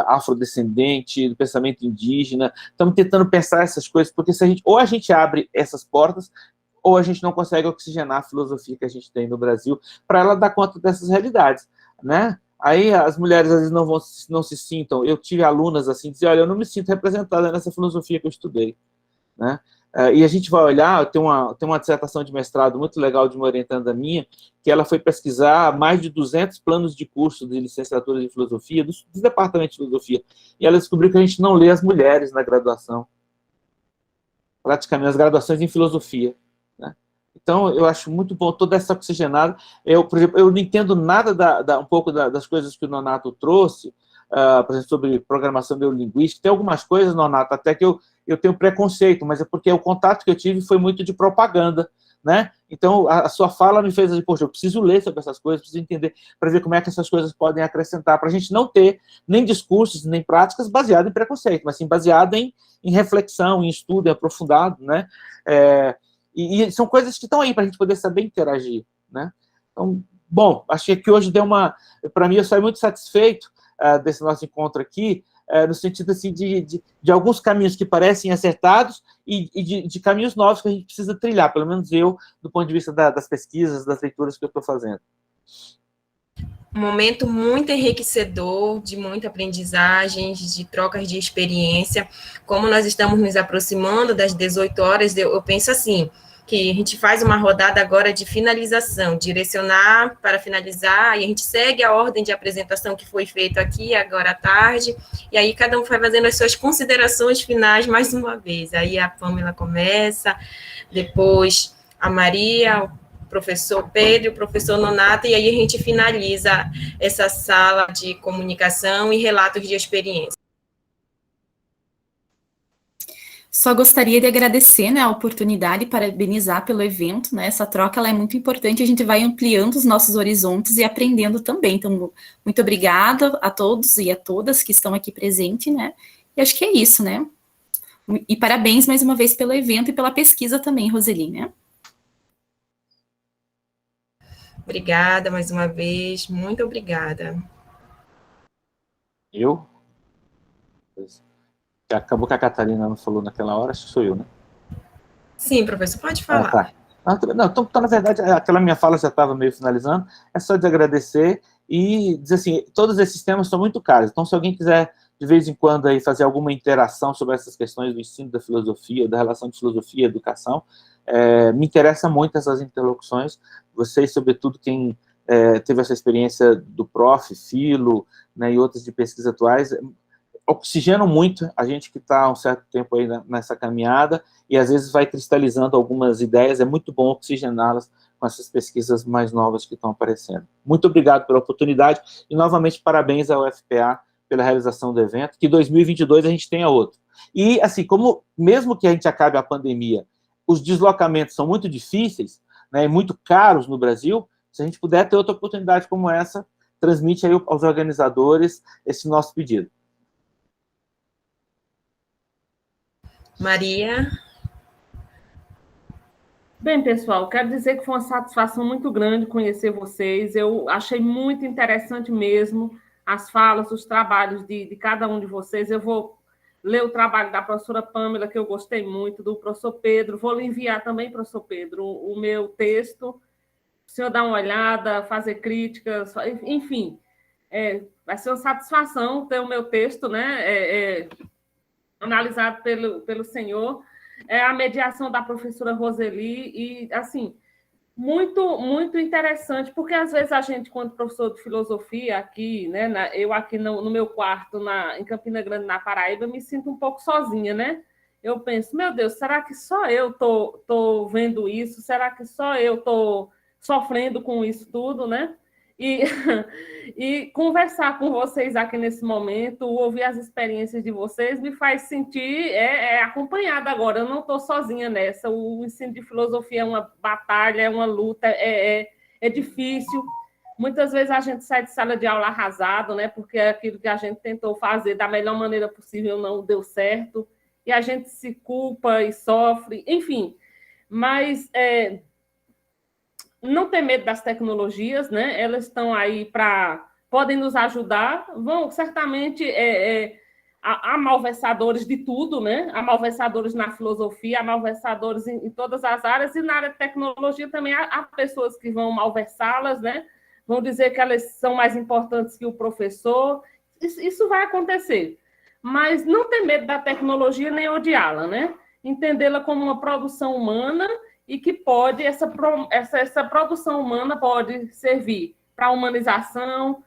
afrodescendente, do pensamento indígena. Estamos tentando pensar essas coisas, porque se ou a gente abre essas portas, ou a gente não consegue oxigenar a filosofia que a gente tem no Brasil para ela dar conta dessas realidades, né? Aí as mulheres às vezes não se sintam. Eu tive alunas assim, dizer, olha, eu não me sinto representada nessa filosofia que eu estudei, né? E a gente vai olhar, tem uma dissertação de mestrado muito legal de uma orientanda minha, que ela foi pesquisar mais de 200 planos de curso de licenciatura de filosofia, dos departamentos de filosofia, e ela descobriu que a gente não lê as mulheres na graduação, praticamente as graduações em filosofia, né? Então, eu acho muito bom toda essa oxigenada. Por exemplo, eu não entendo nada um pouco das coisas que o Nonato trouxe, por exemplo, sobre programação neurolinguística. Tem algumas coisas, Nonato, até que eu tenho preconceito, mas é porque o contato que eu tive foi muito de propaganda, né? Então, a sua fala me fez assim, poxa, eu preciso ler sobre essas coisas, preciso entender, para ver como é que essas coisas podem acrescentar, para a gente não ter nem discursos, nem práticas baseados em preconceito, mas sim baseado em reflexão, em estudo, em aprofundado, né? E são coisas que estão aí para a gente poder saber interagir, né? Então, bom, achei que hoje deu para mim, eu saí muito satisfeito desse nosso encontro aqui, no sentido assim, de alguns caminhos que parecem acertados e de caminhos novos que a gente precisa trilhar, pelo menos eu, do ponto de vista das pesquisas, das leituras que eu estou fazendo. Um momento muito enriquecedor, de muita aprendizagem, de trocas de experiência. Como nós estamos nos aproximando das 18 horas, eu penso assim, que a gente faz uma rodada agora de finalização, direcionar para finalizar, e a gente segue a ordem de apresentação que foi feita aqui agora à tarde, e aí cada um vai fazendo as suas considerações finais mais uma vez. Aí a Pâmela começa, depois a Maria, professor Pedro, o professor Nonato, e aí a gente finaliza essa sala de comunicação e relatos de experiência. Só gostaria de agradecer, né, a oportunidade e parabenizar pelo evento, né? Essa troca ela é muito importante, a gente vai ampliando os nossos horizontes e aprendendo também. Então, muito obrigada a todos e a todas que estão aqui presentes, né? E acho que é isso, né? E parabéns mais uma vez pelo evento e pela pesquisa também, Roseli, né? Obrigada mais uma vez, muito obrigada. Eu? Acabou que a Catarina não falou naquela hora, acho que sou eu, né? Sim, professor, pode Ah, falar. tá. Não, então, na verdade, aquela minha fala já estava meio finalizando, é só de agradecer e dizer assim, todos esses temas são muito caros, então se alguém quiser, de vez em quando, aí, fazer alguma interação sobre essas questões do ensino da filosofia, da relação de filosofia e educação, me interessa muito essas interlocuções, vocês, sobretudo, quem teve essa experiência do prof, filo, né, e outras de pesquisa atuais, oxigenam muito a gente que está há um certo tempo aí nessa caminhada e às vezes vai cristalizando algumas ideias, é muito bom oxigená-las com essas pesquisas mais novas que estão aparecendo. Muito obrigado pela oportunidade e novamente parabéns ao FPA pela realização do evento, que 2022 a gente tenha outro. E assim, como mesmo que a gente acabe a pandemia, os deslocamentos são muito difíceis, né, e muito caros no Brasil, se a gente puder ter outra oportunidade como essa, transmite aí aos organizadores esse nosso pedido. Maria? Bem, pessoal, quero dizer que foi uma satisfação muito grande conhecer vocês. Eu achei muito interessante mesmo as falas, os trabalhos de cada um de vocês. Eu vou ler o trabalho da professora Pâmela, que eu gostei muito, do professor Pedro. Vou lhe enviar também, professor Pedro, o meu texto. O senhor dar uma olhada, fazer críticas, enfim. Vai ser uma satisfação ter o meu texto, né, analisado pelo senhor. A mediação da professora Roseli, e, assim, muito interessante, porque às vezes a gente, quando professor de filosofia aqui, né, eu aqui no meu quarto, em Campina Grande, na Paraíba, me sinto um pouco sozinha, né? Eu penso, meu Deus, será que só eu tô vendo isso? Será que só eu tô sofrendo com isso tudo, né? E, e conversar com vocês aqui nesse momento, ouvir as experiências de vocês, me faz sentir acompanhada agora. Eu não estou sozinha nessa. O ensino de filosofia é uma batalha, é uma luta, é difícil. Muitas vezes a gente sai de sala de aula arrasado, né? Porque aquilo que a gente tentou fazer da melhor maneira possível não deu certo. E a gente se culpa e sofre, enfim. Mas não ter medo das tecnologias, né? Elas estão aí podem nos ajudar, certamente há malversadores de tudo, né? Há malversadores na filosofia, há malversadores em todas as áreas, e na área de tecnologia também há pessoas que vão malversá-las, né? Vão dizer que elas são mais importantes que o professor. Isso vai acontecer. Mas não ter medo da tecnologia nem odiá-la, né? Entendê-la como uma produção humana e que pode, essa produção humana pode servir para a humanização,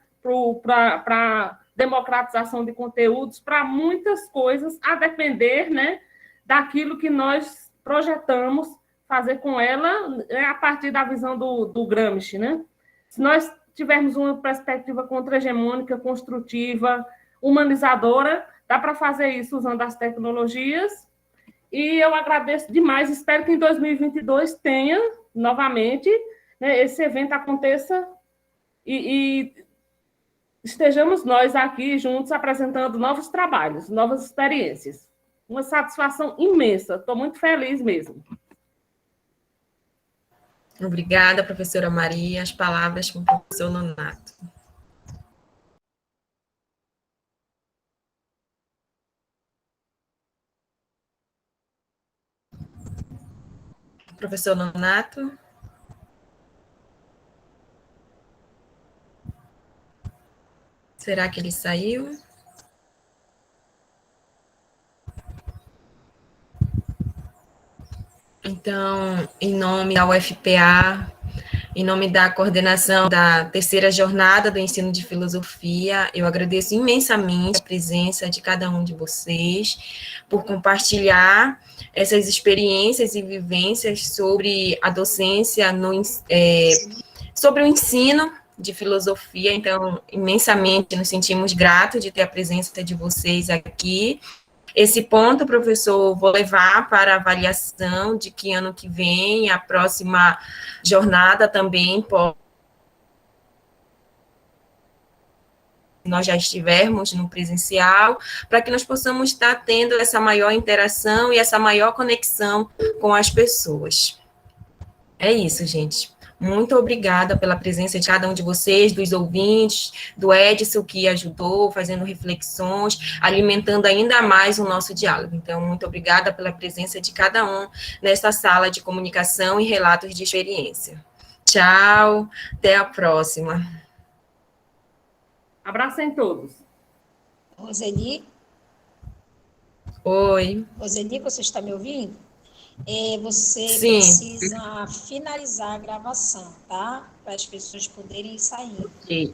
para democratização de conteúdos, para muitas coisas, a depender, né, daquilo que nós projetamos fazer com ela, a partir da visão do Gramsci, né? Se nós tivermos uma perspectiva contra-hegemônica, construtiva, humanizadora, dá para fazer isso usando as tecnologias. E eu agradeço demais, espero que em 2022 tenha, novamente, né, esse evento aconteça e estejamos nós aqui juntos apresentando novos trabalhos, novas experiências. Uma satisfação imensa, estou muito feliz mesmo. Obrigada, professora Maria. As palavras com o professor Nonato. Professor Nonato. Será que ele saiu? Então, em nome da UFPA, em nome da coordenação da terceira jornada do ensino de filosofia, eu agradeço imensamente a presença de cada um de vocês, por compartilhar essas experiências e vivências sobre a docência, sobre o ensino de filosofia. Então, imensamente nos sentimos gratos de ter a presença de vocês aqui. Esse ponto, professor, vou levar para avaliação de que ano que vem, a próxima jornada também pode, nós já estivermos no presencial, para que nós possamos estar tendo essa maior interação e essa maior conexão com as pessoas. É isso, gente. Muito obrigada pela presença de cada um de vocês, dos ouvintes, do Edson, que ajudou, fazendo reflexões, alimentando ainda mais o nosso diálogo. Então, muito obrigada pela presença de cada um nesta sala de comunicação e relatos de experiência. Tchau, até a próxima. Abraço em todos. Roseli? Oi. Roseli, você está me ouvindo? Você Sim. precisa finalizar a gravação, tá? Para as pessoas poderem sair. Ok.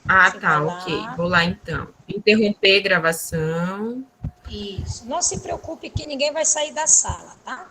Ah, Você tá, vai lá. ok. Vou lá, então. Interromper gravação. Isso. Não se preocupe que ninguém vai sair da sala, tá?